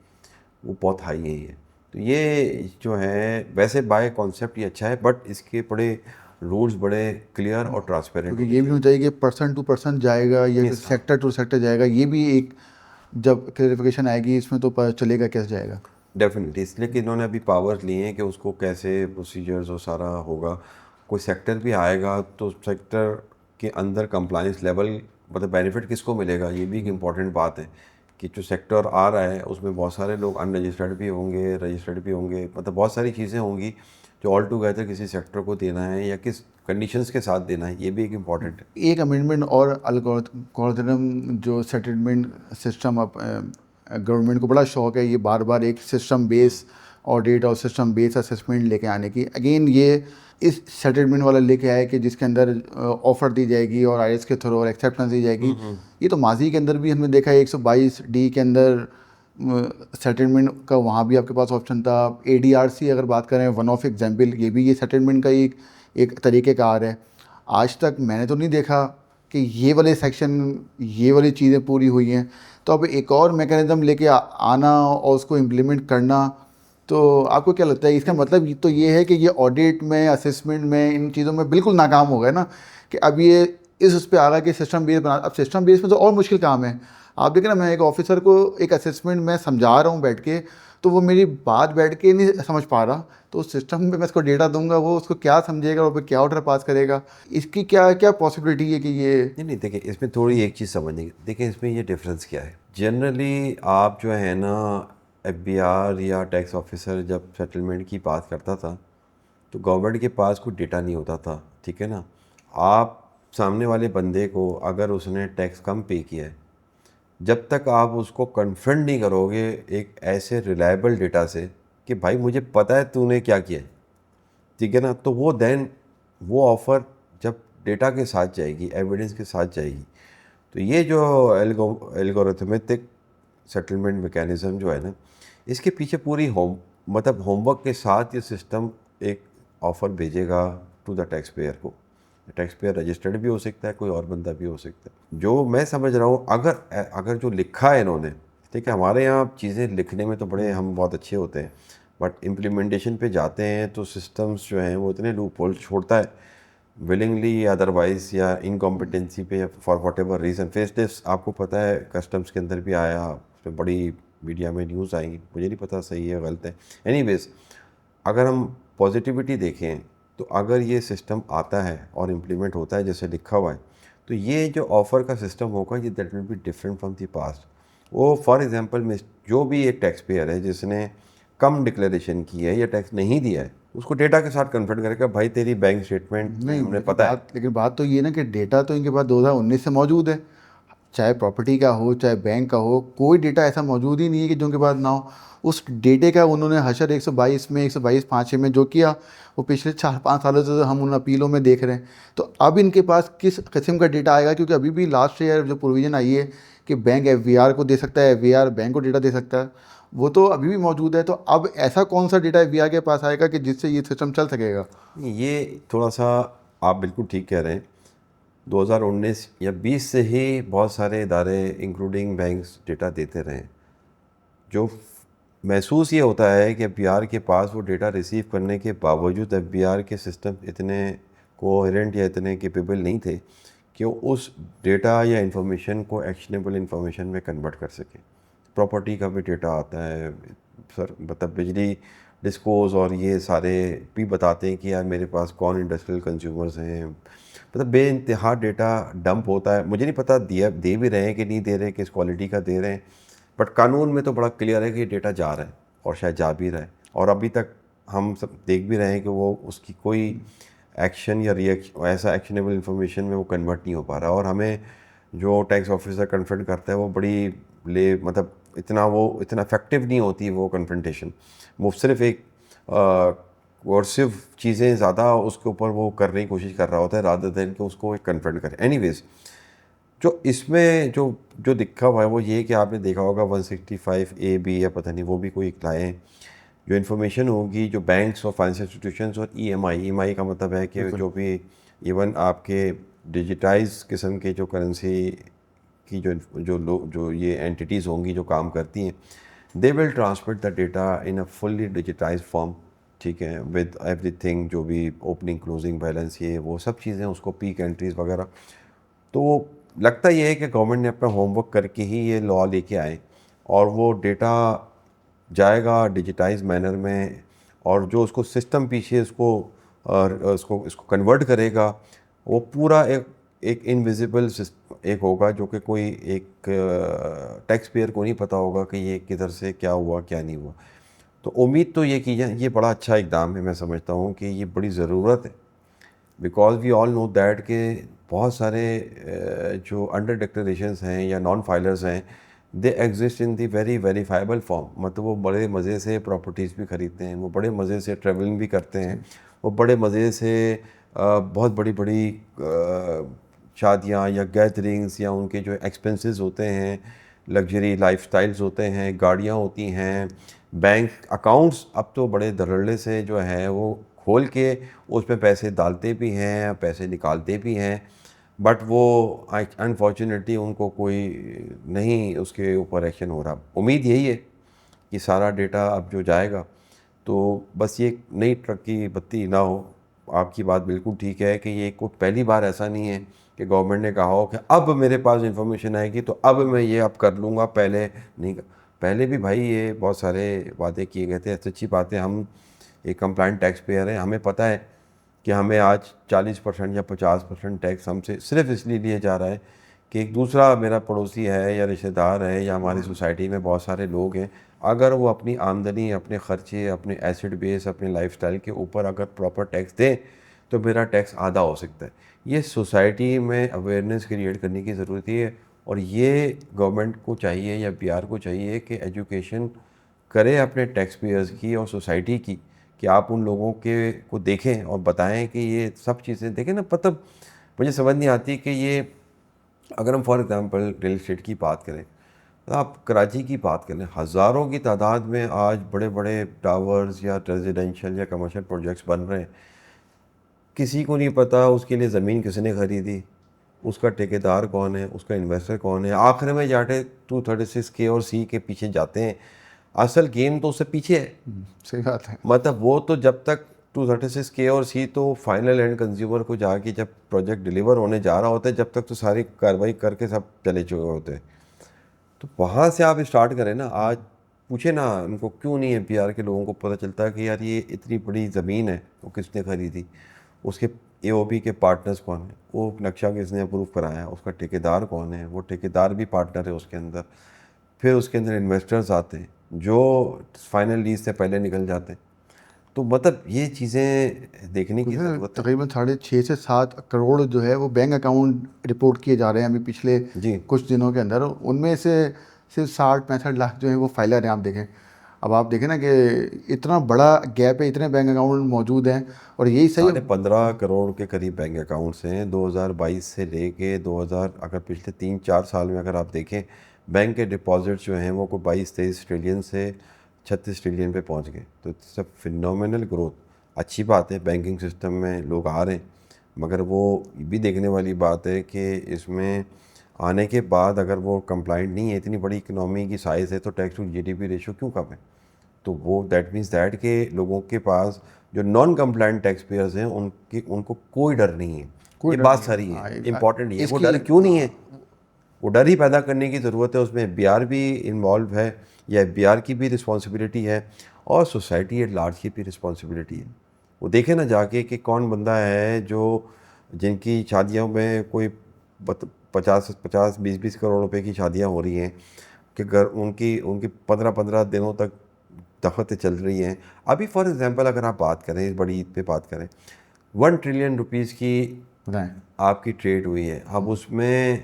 वो बहुत हाई है ये। तो ये जो है वैसे बाय कॉन्सेप्ट ये अच्छा है, बट इसके बड़े रूल्स बड़े क्लियर और ट्रांसपेरेंट क्योंकि होने ये भी होना चाहिए कि पर्सन टू पर्सन जाएगा या सेक्टर टू सेक्टर जाएगा, ये भी एक जब क्लेरिफिकेशन आएगी इसमें तो पता चलेगा कैसे जाएगा। डेफिनेटली, इसलिए कि इन्होंने अभी पावर्स लिए हैं कि उसको कैसे प्रोसीजर्स और सारा होगा। कोई सेक्टर भी आएगा तो सेक्टर के अंदर कंप्लाइंस लेवल, मतलब बेनिफिट किसको मिलेगा, ये भी एक इम्पॉर्टेंट बात है कि जो सेक्टर आ रहा है उसमें बहुत सारे लोग अनरजिस्टर्ड भी होंगे, रजिस्टर्ड भी होंगे, मतलब बहुत सारी चीज़ें होंगी जो ऑल टुगेदर किसी सेक्टर को देना है या किस कंडीशंस के साथ देना है, ये भी एक इम्पॉर्टेंट है। एक अमेंडमेंट और अल्गोरिथम जो सेटलमेंट सिस्टम, अब गवर्नमेंट को बड़ा शौक है ये बार बार एक सिस्टम बेस ऑडिट और सिस्टम बेस असेसमेंट लेके आने की। अगेन ये इस सेटलमेंट वाला लेके आए कि जिसके अंदर ऑफ़र दी जाएगी और IRS के थ्रू और एक्सेप्टेंस दी जाएगी। ये तो माजी के अंदर भी हमने देखा है 122D के अंदर सेटलमेंट का, वहाँ भी आपके पास ऑप्शन था। ADRC अगर बात करें वन ऑफ एग्जाम्पल, ये भी ये सेटलमेंट का एक तरीक़ेकार है। आज तक मैंने तो नहीं देखा कि ये वाले सेक्शन, ये वाली चीज़ें पूरी हुई हैं। तो अब एक और मैकेनिज़्म लेके आना और उसको इम्प्लीमेंट करना, तो आपको क्या लगता है इसका मतलब तो ये है कि ये ऑडिट में, असेसमेंट में, इन चीज़ों में बिल्कुल नाकाम हो गए ना, कि अब ये उस पर आ रहा कि सिस्टम बेस बना। अब सिस्टम बेस में तो और मुश्किल काम है। आप देखें ना, मैं एक ऑफिसर को एक असेसमेंट में समझा रहा हूँ बैठ के, तो वो मेरी बात बैठ के नहीं समझ पा रहा, तो उस सिस्टम में मैं इसको डेटा दूंगा, वो उसको क्या समझेगा और फिर क्या ऑर्डर पास करेगा। इसकी क्या क्या पॉसिबिलिटी है कि ये नहीं देखिए इसमें थोड़ी एक चीज़ समझने की, देखिए इसमें ये डिफरेंस क्या है। जनरली आप जो है ना FBR या टैक्स ऑफिसर जब सेटलमेंट की बात करता था तो गवर्नमेंट के पास कोई डेटा नहीं होता था, ठीक है ना। आप सामने वाले बंदे को अगर उसने टैक्स कम पे किया है जब तक आप उसको कन्फ्रंट नहीं करोगे एक ऐसे रिलायबल डेटा से कि भाई मुझे पता है तूने क्या किया है, ठीक है ना, तो वो देन वो ऑफ़र जब डेटा के साथ जाएगी, एविडेंस के साथ जाएगी, तो ये जो एल्गोरिथमेटिक सेटलमेंट मैकेनिज़्म जो है ना, इसके पीछे पूरी होमवर्क के साथ ये सिस्टम एक ऑफ़र भेजेगा टू द टैक्स पेयर को। टैक्स पेयर रजिस्टर्ड भी हो सकता है, कोई और बंदा भी हो सकता है। जो मैं समझ रहा हूँ, अगर जो लिखा है इन्होंने, ठीक है, हमारे यहाँ चीज़ें लिखने में तो बड़े हम बहुत अच्छे होते हैं, बट इम्प्लीमेंटेशन पे जाते हैं तो सिस्टम्स जो हैं वो इतने लूप होल छोड़ता है, विलिंगली या अदरवाइज या इनकॉम्पिटेंसी पे, for what ever reason. Faceless आपको पता है कस्टम्स के अंदर भी आया, उसमें बड़ी मीडिया में न्यूज़ आई, मुझे नहीं पता सही है गलत है। एनीवेज, अगर हम पॉजिटिविटी देखें तो अगर ये सिस्टम आता है और इम्प्लीमेंट होता है जैसे लिखा हुआ है, तो ये जो ऑफ़र का सिस्टम होगा ये that will be different from the past. वो फॉर एग्जांपल में जो भी एक टैक्स पेयर है जिसने कम डिक्लेरेशन की है या टैक्स नहीं दिया है, उसको डेटा के साथ कन्फ्रंट करेगा, भाई तेरी बैंक स्टेटमेंट में नहीं, हमने पता है। लेकिन बात तो ये है ना कि डेटा तो इनके पास 2019 से मौजूद है, चाहे प्रॉपर्टी का हो चाहे बैंक का हो, कोई डेटा ऐसा मौजूद ही नहीं है कि जो उनके पास ना हो। उस डेटे का उन्होंने हशर 122 में 122(5) में जो किया, वो पिछले 4-5 सालों से हम उन अपीलों में देख रहे हैं। तो अब इनके पास किस किस्म का डेटा आएगा, क्योंकि अभी भी लास्ट ईयर जो प्रोविज़न आई है कि बैंक एफवीआर को दे सकता है, एफवीआर बैंक को डेटा दे सकता है, वो तो अभी भी मौजूद है। तो अब ऐसा कौन सा डेटा एफवीआर के पास आएगा कि जिससे ये सिस्टम चल सकेगा? ये थोड़ा सा आप बिल्कुल ठीक कह रहे हैं। 2019 या 20 से ही बहुत सारे इदारे इंक्लूडिंग बैंक्स डेटा देते रहे हैं। जो महसूस ये होता है कि एफबीआर के पास वो डेटा रिसीव करने के बावजूद एफबीआर के सिस्टम इतने कोहेरेंट या इतने कैपेबल नहीं थे कि वो उस डेटा या इंफॉर्मेशन को एक्शनेबल इंफॉर्मेशन में कन्वर्ट कर सके। प्रॉपर्टी का भी डेटा आता है सर, मतलब बिजली डिस्कोज और ये सारे भी बताते हैं कि यार मेरे पास कौन इंडस्ट्रियल कंज्यूमर्स हैं, मतलब बेइंतहा डेटा डंप होता है। मुझे नहीं पता दिया दे भी रहे हैं कि नहीं दे रहे, किस क्वालिटी का दे रहे हैं, बट कानून में तो बड़ा क्लियर है कि डेटा जा रहा है और शायद जा भी रहा है, और अभी तक हम सब देख भी रहे हैं कि वो उसकी कोई एक्शन या रिएक्शन, ऐसा एक्शनेबल इन्फॉर्मेशन में वो कन्वर्ट नहीं हो पा रहा। और हमें जो टैक्स ऑफिसर कन्फ्रंट करता है वो बड़ी मतलब इतना इफेक्टिव नहीं होती वो कन्फ्रंटेशन। वो सिर्फ एक कोर्सिव चीज़ें ज़्यादा उसके ऊपर वो करने की कोशिश कर रहा होता है रादर देन कि उसको एक कन्फ्रंट करे। एनीवेज, जो इसमें जो जो दिखा हुआ है वो ये कि आपने देखा होगा 165A(b) या पता नहीं वो भी कोई लाए हैं, जो इन्फॉर्मेशन होगी जो बैंक्स और फाइनेंशियल इंस्टीट्यूशंस और ईएमआई का मतलब है कि जो भी इवन आपके डिजिटाइज किस्म के जो करेंसी की जो ये एंटिटीज़ होंगी जो काम करती हैं, they will transmit the data in a fully digitise form, ठीक है, विद एवरीथिंग, जो भी ओपनिंग क्लोजिंग बैलेंस ये वो सब चीज़ें, उसको पीक एंट्रीज वगैरह। तो लगता ये है कि गवर्नमेंट ने अपना होमवर्क करके ही ये लॉ लेके आए और वो डेटा जाएगा डिजिटाइज मैनर में, और जो उसको सिस्टम पीछे इसको इसको कन्वर्ट करेगा, वो पूरा एक इनविजिबल एक होगा जो कि कोई एक टैक्स पेयर को नहीं पता होगा कि ये किधर से क्या हुआ क्या नहीं हुआ। तो उम्मीद तो ये की जाए, ये बड़ा अच्छा इकदाम है, मैं समझता हूँ कि ये बड़ी ज़रूरत है, because we all know that के बहुत सारे जो अंडर डिक्लेरेशंस हैं या नॉन फाइलर्स हैं, they exist in the very verifiable form, मतलब वो बड़े मज़े से प्रॉपर्टीज़ भी ख़रीदते हैं, वो बड़े मज़े से ट्रैवलिंग भी करते हैं, वो बड़े मज़े से बहुत बड़ी बड़ी शादियाँ या गैदरिंग्स या उनके जो एक्सपेंसेस होते हैं, लग्जरी लाइफस्टाइल्स होते हैं, गाड़ियाँ होती हैं, बैंक अकाउंट्स अब तो बड़े धड़ल्ले से जो है वो खोल के उसमें पैसे डालते भी हैं, पैसे निकालते भी हैं, बट वो अनफॉर्चुनेटली उनको कोई नहीं उसके ऊपर एक्शन हो रहा। उम्मीद यही है कि सारा डेटा अब जो जाएगा तो बस ये नई ट्रक की बत्ती ना हो। आपकी बात बिल्कुल ठीक है कि ये कोई पहली बार ऐसा नहीं है कि गवर्नमेंट ने कहा हो कि अब मेरे पास इन्फॉर्मेशन आएगी तो अब मैं ये अब कर लूँगा, पहले नहीं। पहले भी भाई ये बहुत सारे वादे किए गए थे। अच्छी बात है, हम एक कंप्लाइंट टैक्स पेयर हैं, हमें पता है कि हमें आज 40% या 50% टैक्स हमसे सिर्फ इसलिए लिया जा रहा है कि एक दूसरा मेरा पड़ोसी है या रिश्तेदार है या हमारी सोसाइटी में बहुत सारे लोग हैं, अगर वो अपनी आमदनी, अपने ख़र्चे, अपने एसेट बेस, अपने लाइफस्टाइल के ऊपर अगर प्रॉपर टैक्स दें तो मेरा टैक्स आधा हो सकता है। ये सोसाइटी में अवेयरनेस क्रिएट करने की ज़रूरत है और ये गवर्नमेंट को चाहिए या पीआर को चाहिए कि एजुकेशन करे अपने टैक्स पेयर्स की और सोसाइटी की, कि आप उन लोगों के को देखें और बताएं कि ये सब चीज़ें देखें ना। मतलब मुझे समझ नहीं आती कि ये, अगर हम फॉर एग्जांपल रियल एस्टेट की बात करें, तो आप कराची की बात करें, हज़ारों की तादाद में आज बड़े बड़े टावर्स या रेजिडेंशियल या कमर्शियल प्रोजेक्ट्स बन रहे हैं। किसी को नहीं पता उसके लिए ज़मीन किसने ख़रीदी, उसका ठेकेदार कौन है, उसका इन्वेस्टर कौन है। आखिर में जाके 236 के और सी के पीछे जाते हैं। असल गेम तो उससे पीछे है। सही बात है। मतलब वो तो जब तक 236 के और सी तो फाइनल एंड कंज्यूमर को जाके जब प्रोजेक्ट डिलीवर होने जा रहा होता है, जब तक तो सारी कार्रवाई करके सब चले चुके होते हैं। तो वहाँ से आप स्टार्ट करें ना। आज पूछे ना उनको, क्यों नहीं है पीआर के लोगों को पता चलता है कि यार ये इतनी बड़ी ज़मीन है, वो किसने खरीदी, उसके एओबी के पार्टनर्स कौन है, वो नक्शा किसने अप्रूव कराया, उसका ठेकेदार कौन है, वो ठेकेदार भी पार्टनर है उसके अंदर। फिर उसके अंदर इन्वेस्टर्स आते हैं जो फाइनल लीज से पहले निकल जाते हैं। तो मतलब ये चीज़ें देखने की ज़रूरत है। तकरीबन 6.5 से 7 करोड़ जो है वो बैंक अकाउंट रिपोर्ट किए जा रहे हैं अभी पिछले जी कुछ दिनों के अंदर। उनमें से सिर्फ 60-65 लाख जो है वो फाइलर हैं। आप देखें, अब आप देखें ना कि इतना बड़ा गैप है, इतने बैंक अकाउंट मौजूद हैं। और यही सही 15.5 करोड़ के करीब बैंक अकाउंट्स हैं 2022 से लेके 2000, अगर पिछले 3-4 साल में अगर आप देखें, बैंक के डिपॉजिट जो हैं वो को 22-23 ट्रिलियन से 36 ट्रिलियन पे पहुंच गए। तो सब फिनोमिनल ग्रोथ। अच्छी बात है, बैंकिंग सिस्टम में लोग आ रहे हैं, मगर वो भी देखने वाली बात है कि इसमें आने के बाद अगर वो कंप्लाइंट नहीं है, इतनी बड़ी इकनॉमी की साइज़ है, तो टैक्स टू जीडीपी रेशो क्यों कम है। तो वो दैट मीन्स दैट के लोगों के पास जो नॉन कंप्लाइंट टैक्स पेयर्स हैं उनको कोई डर नहीं है। कोई ये डर बात नहीं सारी है। है, इंपॉर्टेंट ये है। वो इसकी डर क्यों नहीं है, वो डर ही पैदा करने की ज़रूरत है। उसमें एफबीआर भी इन्वॉल्व है, या एफबीआर की भी रिस्पॉन्सिबिलिटी है, और सोसाइटी एट लार्ज की भी रिस्पॉन्सिबिलिटी है। वो देखे ना जाके कि कौन बंदा है जो जिनकी शादियों में कोई 50-50 20-20 करोड़ रुपए की शादियाँ हो रही हैं, कि घर उनकी उनकी 15-15 दिनों तक दफ़्तर चल रही हैं। अभी फॉर एग्जांपल अगर आप बात करें, इस बड़ी ईद पे बात करें, 1 ट्रिलियन रुपीज़ की बताएं। आपकी ट्रेड हुई है। अब उसमें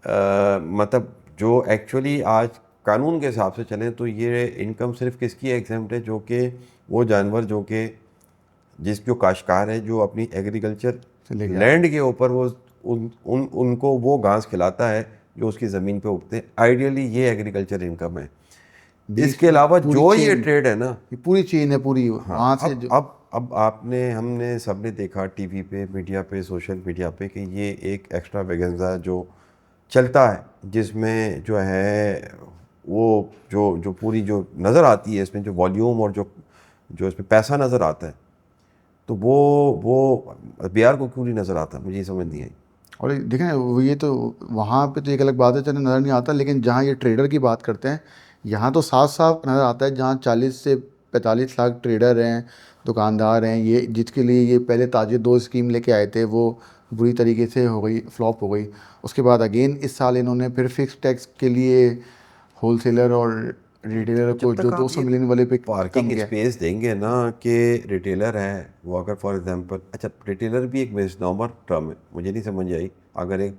मतलब जो एक्चुअली आज कानून के हिसाब से चलें तो ये इनकम सिर्फ किसकी एग्जेम्प्ट है, जो कि वो जानवर जो कि जो काश्तकार है, जो अपनी एग्रीकल्चर चले गया। लैंड के ऊपर वो उनको वो घास खिलाता है जो उसकी ज़मीन पे उगते हैं। आइडियली ये एग्रीकल्चर इनकम है। इसके अलावा पूरी जो ये चेन, ट्रेड है ना, ये पूरी चेन है पूरी हाँ, वहाँ से जो। अब आपने हमने सबने देखा टीवी पे, मीडिया पे, सोशल मीडिया पे, कि ये एक एक्स्ट्रा वेगेंजा जो चलता है, जिसमें जो है वो जो जो पूरी जो नज़र आती है इसमें, जो वॉल्यूम और जो जो इसमें पैसा नज़र आता है, तो वो बिहार को क्यों नहीं नज़र आता, मुझे ये समझ नहीं आई। और देखें ना, वो ये तो वहाँ पे तो एक अलग बात है, चलो नज़र नहीं आता, लेकिन जहाँ ये ट्रेडर की बात करते हैं, यहाँ तो साफ साफ नज़र आता है। जहाँ 40 से 45 लाख ट्रेडर हैं, दुकानदार हैं, ये जिसके लिए ये पहले ताजिर 2 स्कीम लेके आए थे, वो बुरी तरीके से हो गई, फ्लॉप हो गई। उसके बाद अगेन इस साल इन्होंने फिर फिक्स टैक्स के लिए होलसेलर और रिटेलर तो को जब जो तक आप 200 ये मिलियन वाले पे कम पार्किंग गया। स्पेस देंगे ना, कि रिटेलर है वो, अगर फॉर एग्जांपल, अच्छा रिटेलर भी एक मिसनोमर टर्म है, मुझे नहीं समझ आई। अगर एक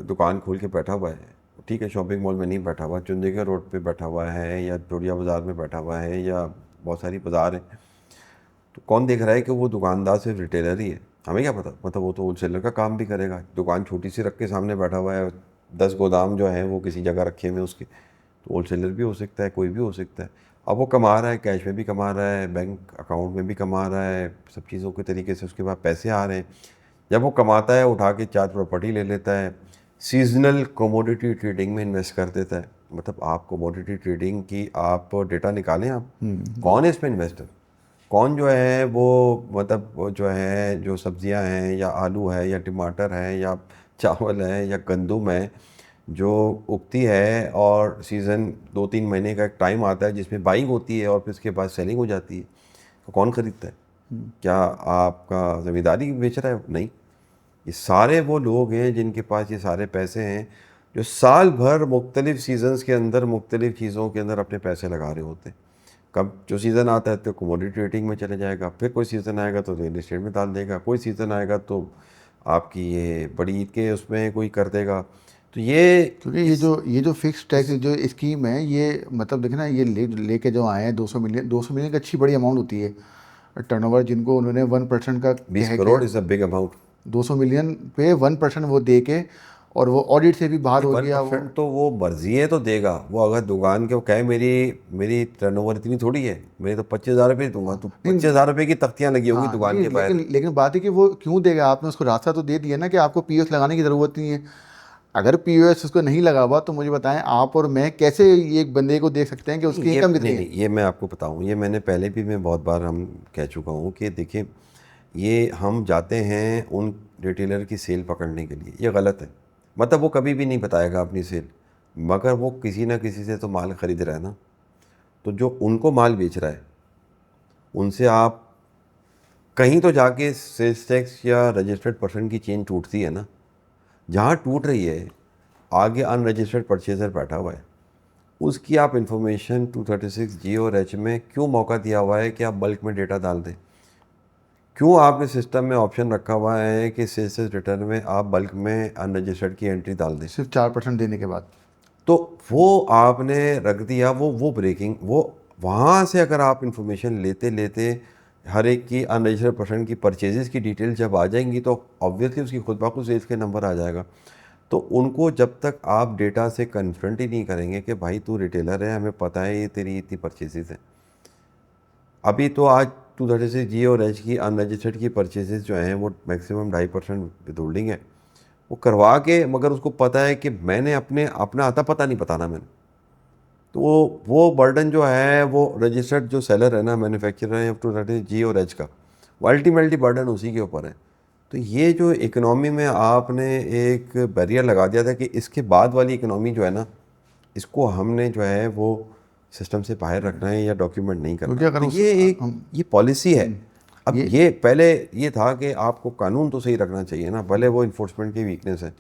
दुकान खोल के बैठा हुआ है, ठीक है, शॉपिंग मॉल में नहीं बैठा हुआ, चुंदीगढ़ रोड पे बैठा हुआ है, या जोड़िया बाज़ार में बैठा हुआ है, या बहुत सारी बाज़ार हैं, तो कौन देख रहा है कि वो दुकानदार सिर्फ रिटेलर ही है। हमें क्या पता, मतलब वो तो होलसेलर का काम भी करेगा। दुकान छोटी सी रख के सामने बैठा हुआ है, 10 गोदाम जो है वो किसी जगह रखे हुए उसके, तो होलसेलर भी हो सकता है, कोई भी हो सकता है। अब वो कमा रहा है, कैश में भी कमा रहा है, बैंक अकाउंट में भी कमा रहा है, सब चीज़ों के तरीके से उसके बाद पैसे आ रहे हैं। जब वो कमाता है, उठा के 4 प्रॉपर्टी ले लेता है, सीजनल कमोडिटी ट्रेडिंग में इन्वेस्ट कर देता है। मतलब आप कमोडिटी ट्रेडिंग की आप डेटा निकालें, आप कौन है इसमें इन्वेस्टर, कौन जो है वो, मतलब वो जो है, जो सब्जियां हैं, या आलू है, या टमाटर है, या चावल है, या गंदम है, जो उगती है और सीज़न 2-3 महीने का एक टाइम आता है जिसमें बाइंग होती है और फिर उसके बाद सेलिंग हो जाती है, तो कौन ख़रीदता है? क्या आपका ज़मींदारी बेच रहा है? नहीं, ये सारे वो लोग हैं जिनके पास ये सारे पैसे हैं, जो साल भर मुख्तलिफ सीजन्स के अंदर मुख्तलिफ चीज़ों के अंदर अपने पैसे लगा रहे होते हैं। कब जो सीज़न आता है तो कमोडिटी ट्रेडिंग में चले जाएगा, फिर कोई सीज़न आएगा तो रियल एस्टेट में डाल देगा, कोई सीज़न आएगा तो आपकी ये बड़ी ईद के उसमें कोई कर देगा, तो ये क्योंकि ये जो फिक्स टैक्स जो स्कीम है, ये मतलब देखे ना, ये लेके जो आए हैं 200 मिलियन की अच्छी बड़ी अमाउंट होती है टर्नओवर, जिनको उन्होंने 1% का 20 कह के crore is a big amount. 200 million पे 1% वो दे के, और वो ऑडिट से भी बाहर हो वन गया वो। परसेंट तो वो मर्जी है तो देगा। वो अगर दुकान के वो कहे मेरी मेरी टर्नओवर इतनी थोड़ी है, मैं तो 25,000 रुपये दूंगा, तो नहीं, 25,000 रुपये की तख्तियाँ लगी होगी हाँ दुकान नहीं, के बाहर। लेकिन बात है कि वो क्यों देगा? आपने उसको रास्ता तो दे दिया ना कि आपको पीओएस लगाने की ज़रूरत नहीं है। अगर पीओएस उसको नहीं लगा हुआ तो मुझे बताएं, आप और मैं कैसे एक बंदे को देख सकते हैं कि नहीं उसकी ये इनकम नहीं कितनी है? नहीं ये मैं आपको बताऊं, ये मैंने पहले भी मैं बहुत बार हम कह चुका हूं कि देखिए, ये हम जाते हैं उन रिटेलर की सेल पकड़ने के लिए, ये गलत है। मतलब वो कभी भी नहीं बताएगा अपनी सेल, मगर वो किसी ना किसी से तो माल ख़रीद रहा है ना। तो जो उनको माल बेच रहा है उनसे आप कहीं तो जाके सेल्स टैक्स या रजिस्टर्ड पर्सन की चेन टूटती है ना। जहाँ टूट रही है, आगे अनरजिस्टर्ड परचेजर बैठा हुआ है, उसकी आप इंफॉर्मेशन 236G और H में क्यों मौका दिया हुआ है कि आप बल्क में डेटा डाल दें? क्यों आपने सिस्टम में ऑप्शन रखा हुआ है कि सेल्स रिटर्न में आप बल्क में अनरजिस्टर्ड की एंट्री डाल दें? सिर्फ 4% देने के बाद। तो वो आपने रख दिया, वो ब्रेकिंग, वो वहाँ से अगर आप इंफॉर्मेशन लेते लेते हर एक की अनरजिस्टर्ड पर्सन की परचेजेस की डिटेल जब आ जाएंगी तो ऑब्वियसली उसकी खुद ब खुद सेल्स के नंबर आ जाएगा। तो उनको जब तक आप डेटा से कन्फ्रंट ही नहीं करेंगे कि भाई तू रिटेलर है, हमें पता है ये तेरी इतनी परचेजेस हैं। अभी तो आज 236G और H की अनरजिस्टर्ड की परचेजेस जो हैं वो मैक्सिमम 2.5% विदहोल्डिंग है। वो करवा के, मगर उसको पता है कि मैंने अपना आता पता नहीं बताना मैंने, तो वो बर्डन जो है वो रजिस्टर्ड जो सेलर है ना, मैन्युफैक्चरर है 236G और H का, वो अल्टीमेटली बर्डन उसी के ऊपर है। तो ये जो इकोनॉमी में आपने एक बैरियर लगा दिया था कि इसके बाद वाली इकोनॉमी जो है ना, इसको हमने जो है वो सिस्टम से बाहर रखना है या डॉक्यूमेंट नहीं करना। क्योंकि अगर तो उस ये एक हम ये पॉलिसी है। अब ये ये पहले ये था कि आपको कानून तो सही रखना चाहिए ना, भले वो इन्फोर्समेंट की वीकनेस है,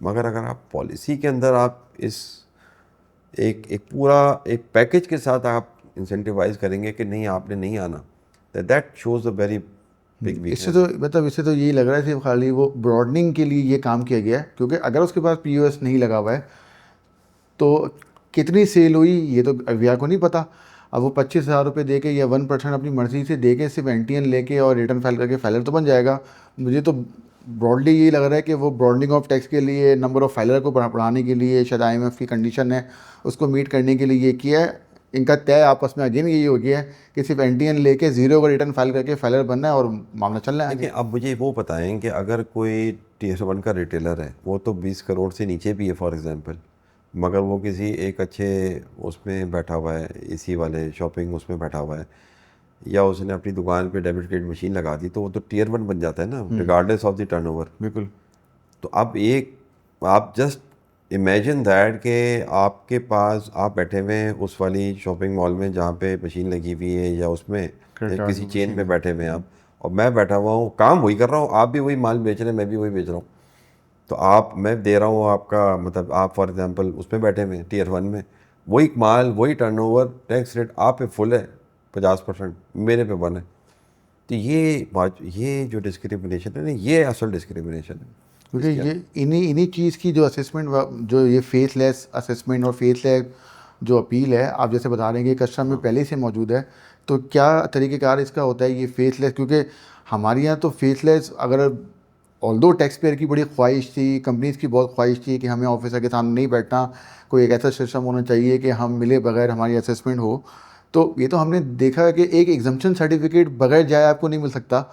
मगर अगर आप पॉलिसी के अंदर आप इस एक एक पूरा एक पैकेज के साथ आप इंसेंटिवाइज करेंगे कि नहीं आपने नहीं आना, that shows a very big इससे वीकनेस। तो मतलब इससे तो यही लग रहा है सिर्फ खाली वो ब्रॉडनिंग के लिए ये काम किया गया है, क्योंकि अगर उसके पास पीओएस नहीं लगा हुआ है तो कितनी सेल हुई ये तो अविया को नहीं पता। अब वो 25,000 रुपये दे के या 1% अपनी मर्जी से दे के सिर्फ एनटीएन लेके और रिटर्न फाइल करके फाइलर तो बन जाएगा। मुझे तो ब्रॉडली यही लग रहा है कि वो ब्रॉडनिंग ऑफ टैक्स के लिए, नंबर ऑफ फाइलर को बढ़ाने के लिए, शायद आईएमएफ की कंडीशन है उसको मीट करने के लिए ये किया है। इनका तय आपस में अगेन यही हो गया है कि सिर्फ एनटीएन लेके जीरो का रिटर्न फाइल करके फाइलर बनना है और मामला चल रहा है देखिए, आगे। अब मुझे वो बताएं कि अगर कोई Tier 1 का रिटेलर है, वो तो 20 करोड़ से नीचे भी है फॉर एग्जांपल, मगर वो किसी एक अच्छे उसमें बैठा हुआ है, एसी वाले शॉपिंग उसमें बैठा हुआ है, या उसने अपनी दुकान पे डेबिट क्रेडिट मशीन लगा दी, तो वो तो Tier 1 बन जाता है ना, रिगार्डलेस ऑफ द टर्नओवर। बिल्कुल। तो अब एक आप जस्ट इमेजिन दैट कि आपके पास आप बैठे हुए हैं उस वाली शॉपिंग मॉल में जहाँ पे मशीन लगी हुई है, या उसमें क्रेडिट या कार्ड किसी चेन मशीन में है। बैठे हुए हैं आप, और मैं बैठा हुआ हूँ, काम वही कर रहा हूँ, आप भी वही माल बेच रहे हैं, मैं भी वही बेच रहा हूँ। तो आप मैं दे रहा हूँ आपका मतलब, आप फॉर एग्जांपल उसमें बैठे हुए हैं Tier 1 में, वही माल वही टर्नओवर, टैक्स रेट आप पे फुल है 50%, मेरे पे 1 है। तो ये जो डिस्क्रिमिनेशन है ना, ये असल डिस्क्रिमिनेशन है। क्योंकि इसके ये इन्हीं इन्हीं चीज़ की जो असेसमेंट, जो ये फेसलेस असेसमेंट और फेसलेस जो अपील है, आप जैसे बता रहे हैं कि कस्टम में पहले से मौजूद है, तो क्या तरीक़ेकार इसका होता है ये फेसलेस? क्योंकि हमारे यहाँ तो फेसलेस, अगर ऑल्दो टैक्स पेयर की बड़ी ख्वाहिश थी, कंपनीज़ की बहुत ख्वाहिश थी कि हमें ऑफिसर के सामने नहीं बैठना, कोई एक ऐसा सिस्टम होना चाहिए कि हम मिले बगैर हमारी असेसमेंट हो। तो ये तो हमने देखा है कि एक एग्जम्पशन सर्टिफिकेट बगैर जाए आपको नहीं मिल सकता,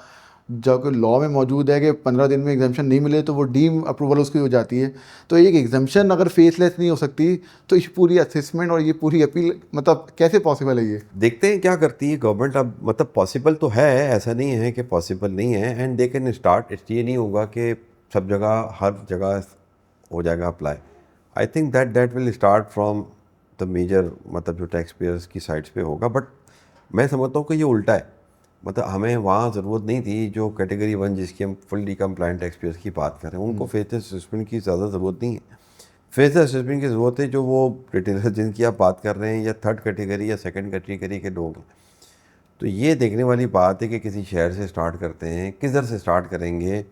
जो कि लॉ में मौजूद है कि 15 दिन में एग्जाम्पशन नहीं मिले तो वो डीम अप्रूवल उसकी हो जाती है। तो एक एग्जाम्पशन अगर फेसलेस नहीं हो सकती तो इस पूरी असेसमेंट और ये पूरी अपील मतलब कैसे पॉसिबल है ये? देखते हैं क्या करती है गवर्नमेंट। अब मतलब पॉसिबल तो है, ऐसा नहीं है कि पॉसिबल नहीं है, एंड दे कैन स्टार्ट। ये नहीं होगा कि सब जगह हर जगह हो जाएगा apply. I think that will start from the major, मतलब जो टैक्स पेयर्स की साइड्स पे होगा। बट मैं समझता हूँ कि ये उल्टा है। मतलब हमें वहाँ ज़रूरत नहीं थी, जो कैटेगरी 1 जिसकी हम फुल्ली कंप्लाइंट टैक्स पेयर्स की बात कर रहे हैं, उनको फेसलेस असेसमेंट की ज़्यादा ज़रूरत नहीं है। फेसलेस असेसमेंट की ज़रूरत है जो वो रिटेलर जिनकी आप बात कर रहे हैं, या थर्ड कैटेगरी या सेकंड कैटेगरी के लोग हैं। तो ये देखने वाली बात है कि किसी शहर से स्टार्ट करते हैं, किधर से स्टार्ट करेंगे,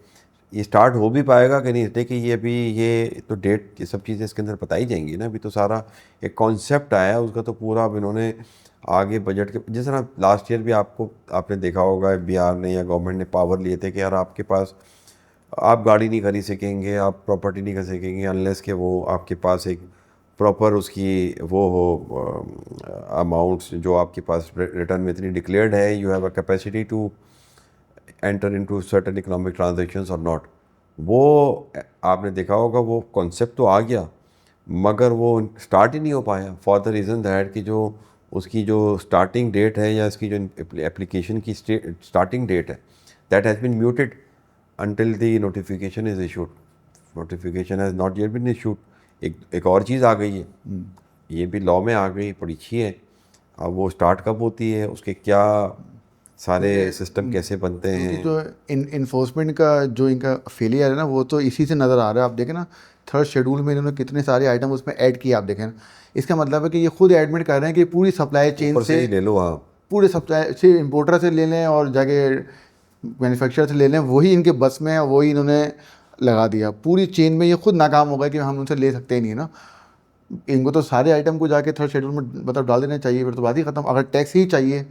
ये स्टार्ट हो भी पाएगा कि नहीं, देखिए ये अभी ये तो डेट, ये सब चीज़ें इसके अंदर बताई जाएंगी ना। अभी तो सारा एक कॉन्सेप्ट आया है, उसका तो पूरा अब इन्होंने आगे बजट के, जिस तरह लास्ट ईयर भी आपने देखा होगा बिहार ने या गवर्नमेंट ने पावर लिए थे कि यार आपके पास, आप गाड़ी नहीं खरीद सकेंगे, आप प्रॉपर्टी नहीं कर सकेंगे अनलेस के वो आपके पास एक प्रॉपर उसकी वो हो, अमाउंट्स जो आपके पास रिटर्न में इतनी डिक्लेयर्ड है, you have a capacity to enter into certain economic transactions और नॉट। वो आपने देखा होगा, वो कॉन्सेप्ट तो आ गया मगर वो स्टार्ट ही नहीं हो पाया फॉर द रीज़न दैट कि जो उसकी जो स्टार्टिंग डेट है या इसकी जो एप्लीकेशन की स्टार्टिंग डेट है, that has been muted until the notification is issued. Notification has not yet been issued. एक और चीज़ आ गई है, ये भी लॉ में आ गई, बड़ी अच्छी है। अब वो स्टार्ट कब होती है, उसके क्या सारे सिस्टम कैसे बनते हैं। जो इन्फोर्समेंट का जो इनका फेलियर है ना, वो तो इसी से नज़र आ रहा है। आप देखें ना, थर्ड शेड्यूल में इन्होंने कितने सारे आइटम उसमें ऐड किए, आप देखें ना। इसका मतलब है कि ये खुद एडमिट कर रहे हैं कि पूरी सप्लाई चेन से ही ले लो, हाँ, पूरे सप्लाई से इम्पोर्टर से ले लें और जाके मैन्युफैक्चरर से ले लें, वही इनके बस में है, वही इन्होंने लगा दिया। पूरी चेन में ये खुद नाकाम हो गए कि हम उनसे ले सकते ही नहीं ना। इनको तो सारे आइटम को जाके थर्ड शेड्यूल में मतलब डाल देना चाहिए, फिर तो बात ही ख़त्म। अगर टैक्स ही चाहिए।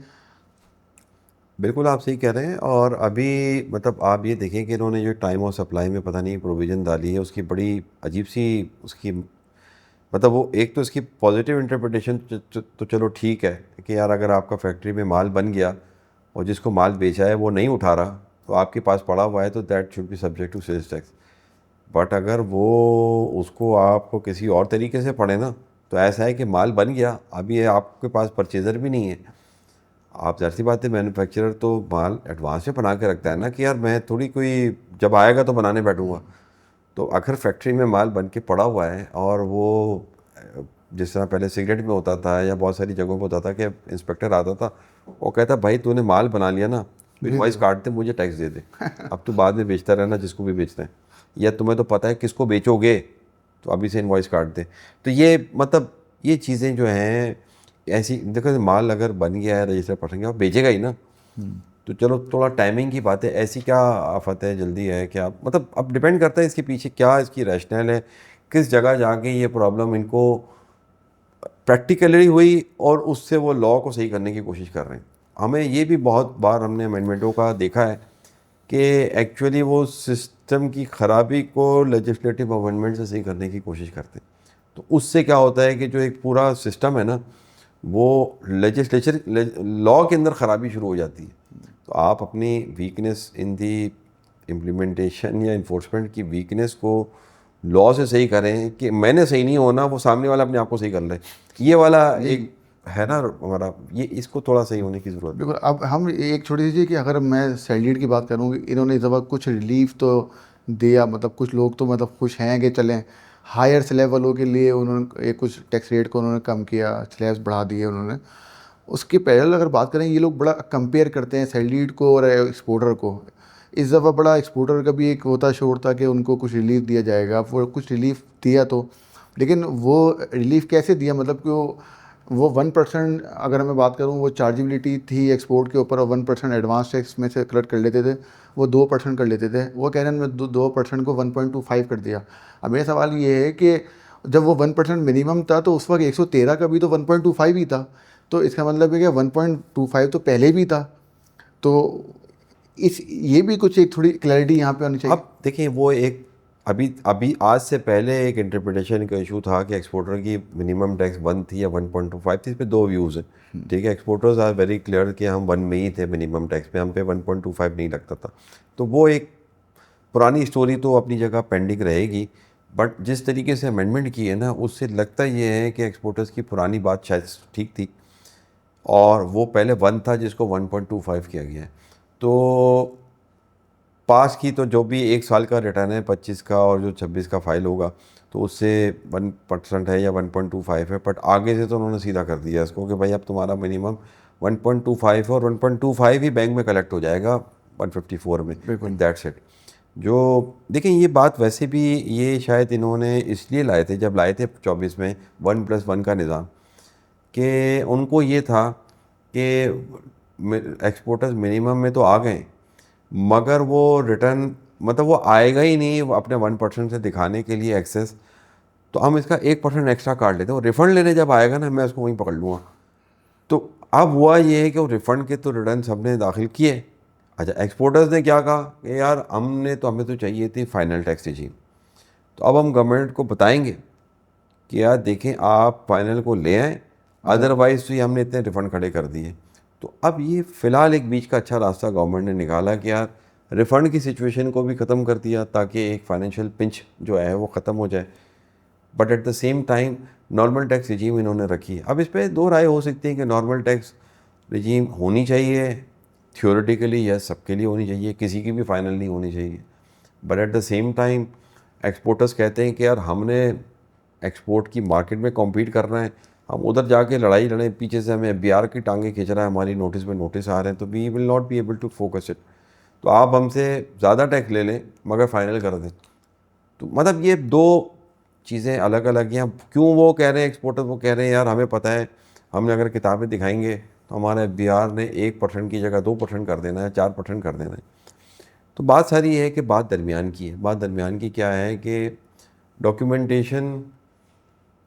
बिल्कुल आप सही कह रहे हैं। और अभी मतलब आप ये देखें कि इन्होंने जो टाइम ऑफ सप्लाई में पता नहीं प्रोविज़न डाली है, उसकी बड़ी अजीब सी उसकी, मतलब वो एक तो इसकी पॉजिटिव इंटरप्रिटेशन तो चलो ठीक है कि यार अगर आपका फैक्ट्री में माल बन गया और जिसको माल बेचा है वो नहीं उठा रहा, तो आपके पास पड़ा हुआ है, तो that should be subject to sales tax. But अगर वो उसको आपको किसी और तरीके से पड़े ना, तो ऐसा है कि माल बन गया, अभी आपके पास परचेज़र भी नहीं है। आप ज़ाहिर सी बात है, मैन्युफैक्चरर तो माल एडवांस में बना के रखता है ना कि यार मैं थोड़ी कोई जब आएगा तो बनाने बैठूँगा। तो आखिर फैक्ट्री में माल बन के पड़ा हुआ है और वो जिस तरह पहले सिगरेट में होता था या बहुत सारी जगहों पर होता था कि इंस्पेक्टर आता था, वो कहता भाई तूने माल बना लिया ना, तो इनवॉइस काट दे, मुझे टैक्स दे दे, अब तू बाद में बेचता रहना जिसको भी बेचना है, या तुम्हें तो पता है किसको बेचोगे, तो अभी से इनवॉइस काट दे। तो ये मतलब ये चीज़ें जो हैं ऐसी, देखो माल अगर बन गया है रजिस्टर पड़ गया, बेचेगा ही ना। तो चलो थोड़ा टाइमिंग की बात है, ऐसी क्या आफत है, जल्दी है क्या, मतलब अब डिपेंड करता है इसके पीछे क्या इसकी रैशनल है, किस जगह जाके ये प्रॉब्लम इनको प्रैक्टिकली हुई और उससे वो लॉ को सही करने की कोशिश कर रहे हैं। हमें ये भी बहुत बार हमने अमेंडमेंटों का देखा है कि एक्चुअली वो सिस्टम की ख़राबी को लेजिस्लेटिव अमेंडमेंट से सही करने की कोशिश करते हैं। तो उससे क्या होता है कि जो एक पूरा सिस्टम है ना, वो लेजिस्लेचर लॉ के अंदर ख़राबी शुरू हो जाती है। तो आप अपनी वीकनेस इन दी इम्प्लीमेंटेशन या इन्फोर्समेंट की वीकनेस को लॉ से सही करें कि मैंने सही नहीं होना, वो सामने वाला अपने आप को सही कर ले, ये वाला एक है ना हमारा, ये इसको थोड़ा सही होने की ज़रूरत है। बिल्कुल। अब हम एक छोटी सी चीज़ कि अगर मैं सैलरीड की बात करूँ, इन्होंने इस दफ़ा कुछ रिलीफ तो दिया, मतलब कुछ लोग तो मतलब खुश हैं कि चलें। हायर स्लैब वालों के लिए उन्होंने कुछ टैक्स रेट को उन्होंने कम किया, स्लैब्स बढ़ा दिए उन्होंने। उसके पैरेलल अगर बात करें, ये लोग बड़ा कंपेयर करते हैं सैलरीड को और एक्सपोर्टर को। इस दफ़ा बड़ा एक्सपोर्टर का भी एक होता शोर था कि उनको कुछ रिलीफ दिया जाएगा। वो कुछ रिलीफ दिया तो, लेकिन वो रिलीफ कैसे दिया, मतलब कि वो 1% अगर मैं बात करूँ, वो चार्जेबिलिटी थी एक्सपोर्ट के ऊपर, और 1% एडवांस टैक्स में से कलेक्ट कर लेते थे, वो 2% कर लेते थे। वो कह रहे हैं मैं 2% को 1.25 कर दिया। अब मेरा सवाल ये है कि जब वो 1% मिनिमम था, तो उस वक्त 113 का भी तो 1.25 ही था। तो इसका मतलब है कि 1.25 तो पहले भी था। तो इस ये भी कुछ एक थोड़ी क्लैरिटी यहाँ पे होनी चाहिए। अब देखिए वो एक अभी अभी आज से पहले एक इंटरप्रिटेशन का इशू था कि एक्सपोर्टर की मिनिमम टैक्स 1 थी या 1.25 थी। इस पे दो व्यूज़ हैं, ठीक है। एक्सपोर्टर्स आर वेरी क्लियर कि हम 1 में ही थे मिनिमम टैक्स पे, हम पे 1.25 नहीं लगता था। तो वो एक पुरानी स्टोरी तो अपनी जगह पेंडिंग रहेगी, बट जिस तरीके से अमेंडमेंट की है ना, उससे लगता ये है कि एक्सपोर्टर्स की पुरानी बात शायद ठीक थी, और वो पहले 1 था जिसको 1.25 किया गया है। तो पास की तो जो भी 1 साल का रिटर्न है 25 का और जो 26 का फाइल होगा, तो उससे 1% है या 1.25 है, बट आगे से तो उन्होंने सीधा कर दिया इसको कि भाई अब तुम्हारा मिनिमम 1.25 है और 1.25 ही बैंक में कलेक्ट हो जाएगा 154 में, दैट्स इट। जो देखें ये बात वैसे भी ये शायद इन्होंने इसलिए लाए थे, जब लाए थे 24 में 1+1 का निज़ाम, कि उनको ये था कि एक्सपोर्टर्स मिनिमम में तो आ गए, मगर वो रिटर्न मतलब वो आएगा ही नहीं, वो अपने 1% से दिखाने के लिए एक्सेस, तो हम इसका 1% एक्स्ट्रा काट लेते हैं, और रिफ़ंड लेने जब आएगा ना मैं उसको वहीं पकड़ लूँगा। तो अब हुआ ये है कि वो रिफ़ंड के तो रिटर्न्स हमने दाखिल किए। अच्छा, एक्सपोर्टर्स ने क्या कहा कि यार हमें तो चाहिए थी फाइनल टैक्स रिजीम। तो अब हम गवर्नमेंट को बताएंगे कि यार देखें आप फाइनल को ले आएँ, अदरवाइज़ तो ये हमने इतने रिफ़ंड खड़े कर दिए। तो अब ये फ़िलहाल एक बीच का अच्छा रास्ता गवर्नमेंट ने निकाला कि यार रिफ़ंड की सिचुएशन को भी ख़त्म कर दिया ताकि एक फाइनेंशियल पिंच जो है वो ख़त्म हो जाए, but at the same time normal tax regime इन्होंने रखी है। अब इस पर दो राय हो सकती है कि नॉर्मल टैक्स रिजीम होनी चाहिए, थियोरेटिकली यस सबके लिए होनी चाहिए, किसी की भी फाइनल नहीं होनी चाहिए, but at the same time exporters कहते हैं कि यार हमने एक्सपोर्ट की मार्केट में कॉम्पीट करना है, हम उधर जाके लड़ाई लड़ें, पीछे से हमें FBR की टांगे खींच रहा है, हमारी नोटिस पे नोटिस आ रहे हैं, तो we will not be able to focus it. तो आप हमसे ज़्यादा टैक्स ले लें मगर फाइनल कर दें। तो मतलब ये दो चीज़ें अलग अलग हैं। अब क्यों वो कह रहे हैं एक्सपोर्टर, वो कह रहे हैं यार हमें पता है, हमने अगर किताबें दिखाएंगे तो हमारा FBR ने 1% की जगह 2% कर देना है, 4% कर देना है। तो बात सारी ये है कि बात दरमियान की है। बात दरमियान की क्या है कि डॉक्यूमेंटेशन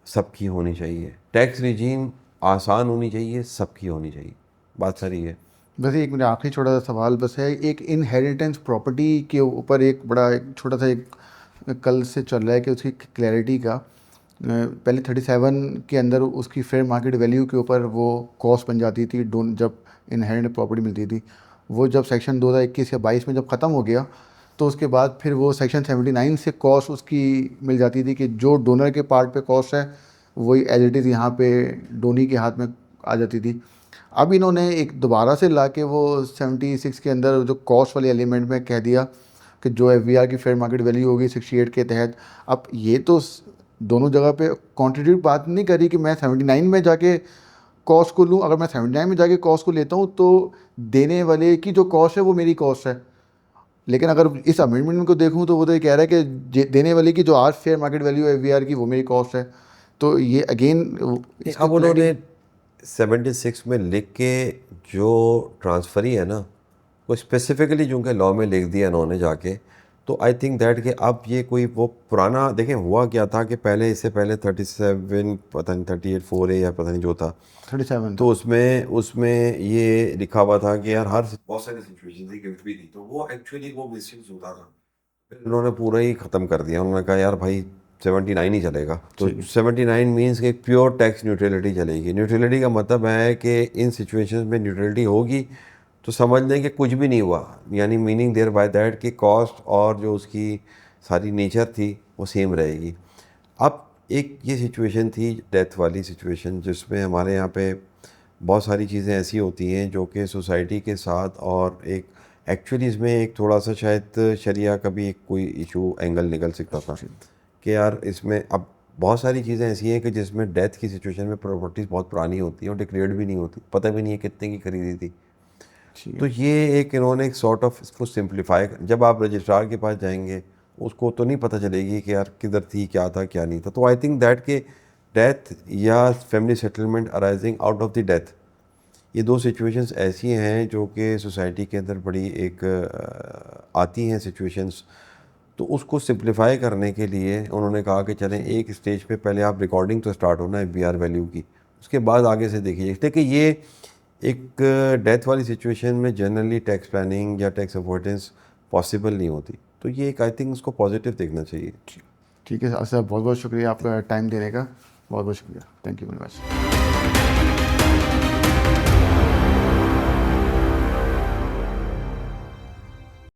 सबकी होनी चाहिए, टैक्स रिजीम आसान होनी चाहिए, सबकी होनी चाहिए, बात सारी है। बस एक मेरा आखिरी छोटा सा सवाल बस है, एक इनहेरिटेंस प्रॉपर्टी के ऊपर एक बड़ा एक छोटा सा एक कल से चल रहा है कि उसकी क्लैरिटी का पहले 37 के अंदर उसकी फेयर मार्केट वैल्यू के ऊपर वो कॉस्ट बन जाती थी जब इनहेरिटेंस प्रॉपर्टी मिलती थी। वो जब सेक्शन 2021 या 22 में जब ख़त्म हो गया तो उसके बाद फिर वो सेक्शन 79 से कॉस्ट उसकी मिल जाती थी कि जो डोनर के पार्ट पे कॉस्ट है वही एज इट इज़ यहाँ पे डोनी के हाथ में आ जाती थी। अब इन्होंने एक दोबारा से ला के वो 76 के अंदर जो कॉस्ट वाले एलिमेंट में कह दिया कि जो FBR की फेयर मार्केट वैल्यू होगी 68 के तहत। अब ये तो दोनों जगह पे कॉन्ट्रीब्यूट बात नहीं करी कि मैं 79 में जाके कॉस्ट को लूँ। अगर मैं 79 में जाके कॉस्ट को लेता हूँ तो देने वाले की जो कॉस्ट है वो मेरी कॉस्ट है, लेकिन अगर इस अमेंडमेंट को देखूँ तो वो तो ये कह रहा है कि देने वाले की जो आज फेयर मार्केट वैल्यू है FBR की वो मेरी कॉस्ट है। तो ये अगेन अब उन्होंने 76 में लिख के जो ट्रांसफरी है ना, वो स्पेसिफिकली जो उनके लॉ में लिख दिया इन्होंने जाके, तो आई थिंक दैट कि अब ये कोई वो पुराना देखें हुआ क्या था कि पहले इससे पहले 37 पता नहीं 38(4)A या पता नहीं जो था, 37 तो उसमें उसमें ये लिखा हुआ था कि यार हर बहुत सारी सिचुएशन थी गिफ्ट भी थी, तो वो एक्चुअली वो मिसयूज होता था। फिर उन्होंने पूरा ही ख़त्म कर दिया, उन्होंने कहा यार भाई 79 ही चलेगा। तो 79 मीन्स कि प्योर टैक्स न्यूट्रलिटी चलेगी। न्यूट्रलिटी का मतलब है कि इन सिचुएशंस में न्यूट्रलिटी होगी तो समझ लें कि कुछ भी नहीं हुआ, यानी मीनिंग देयर बाय दैट कि कॉस्ट और जो उसकी सारी नेचर थी वो सेम रहेगी। अब एक ये सिचुएशन थी डेथ वाली सिचुएशन, जिसमें हमारे यहाँ पे बहुत सारी चीज़ें ऐसी होती हैं जो कि सोसाइटी के साथ, और एक एक्चुअली इसमें एक थोड़ा सा शायद शरिया का भी एक कोई इशू एंगल निकल सकता था कि यार इसमें अब बहुत सारी चीज़ें ऐसी हैं कि जिसमें डेथ की सिचुएशन में प्रॉपर्टीज़ बहुत पुरानी होती हैं और डिक्लेयर्ड भी नहीं होती, पता भी नहीं है कितने की खरीदी थी। तो ये एक इन्होंने एक सॉर्ट ऑफ इसको सिंप्लीफाई, जब आप रजिस्ट्रार के पास जाएंगे उसको तो नहीं पता चलेगी कि यार किधर थी, क्या था क्या नहीं था। तो आई थिंक दैट के डेथ या family settlement arising out of the death, ये दो सिचुएशंस ऐसी हैं जो कि सोसाइटी के अंदर बड़ी एक आती हैं सिचुएशंस। तो उसको सिंप्लीफाई करने के लिए उन्होंने कहा कि चलें एक स्टेज पे पहले आप रिकॉर्डिंग तो स्टार्ट होना FBR वैल्यू की, उसके बाद आगे से देखिए। देखिए ये एक डेथ वाली सिचुएशन में जनरली टैक्स प्लानिंग या टैक्स अवॉइडेंस पॉसिबल नहीं होती, तो ये एक आई थिंक उसको पॉजिटिव देखना चाहिए। ठीक है सर, बहुत बहुत शुक्रिया आपका टाइम देने का, बहुत बहुत शुक्रिया, थैंक यू वेरी मच।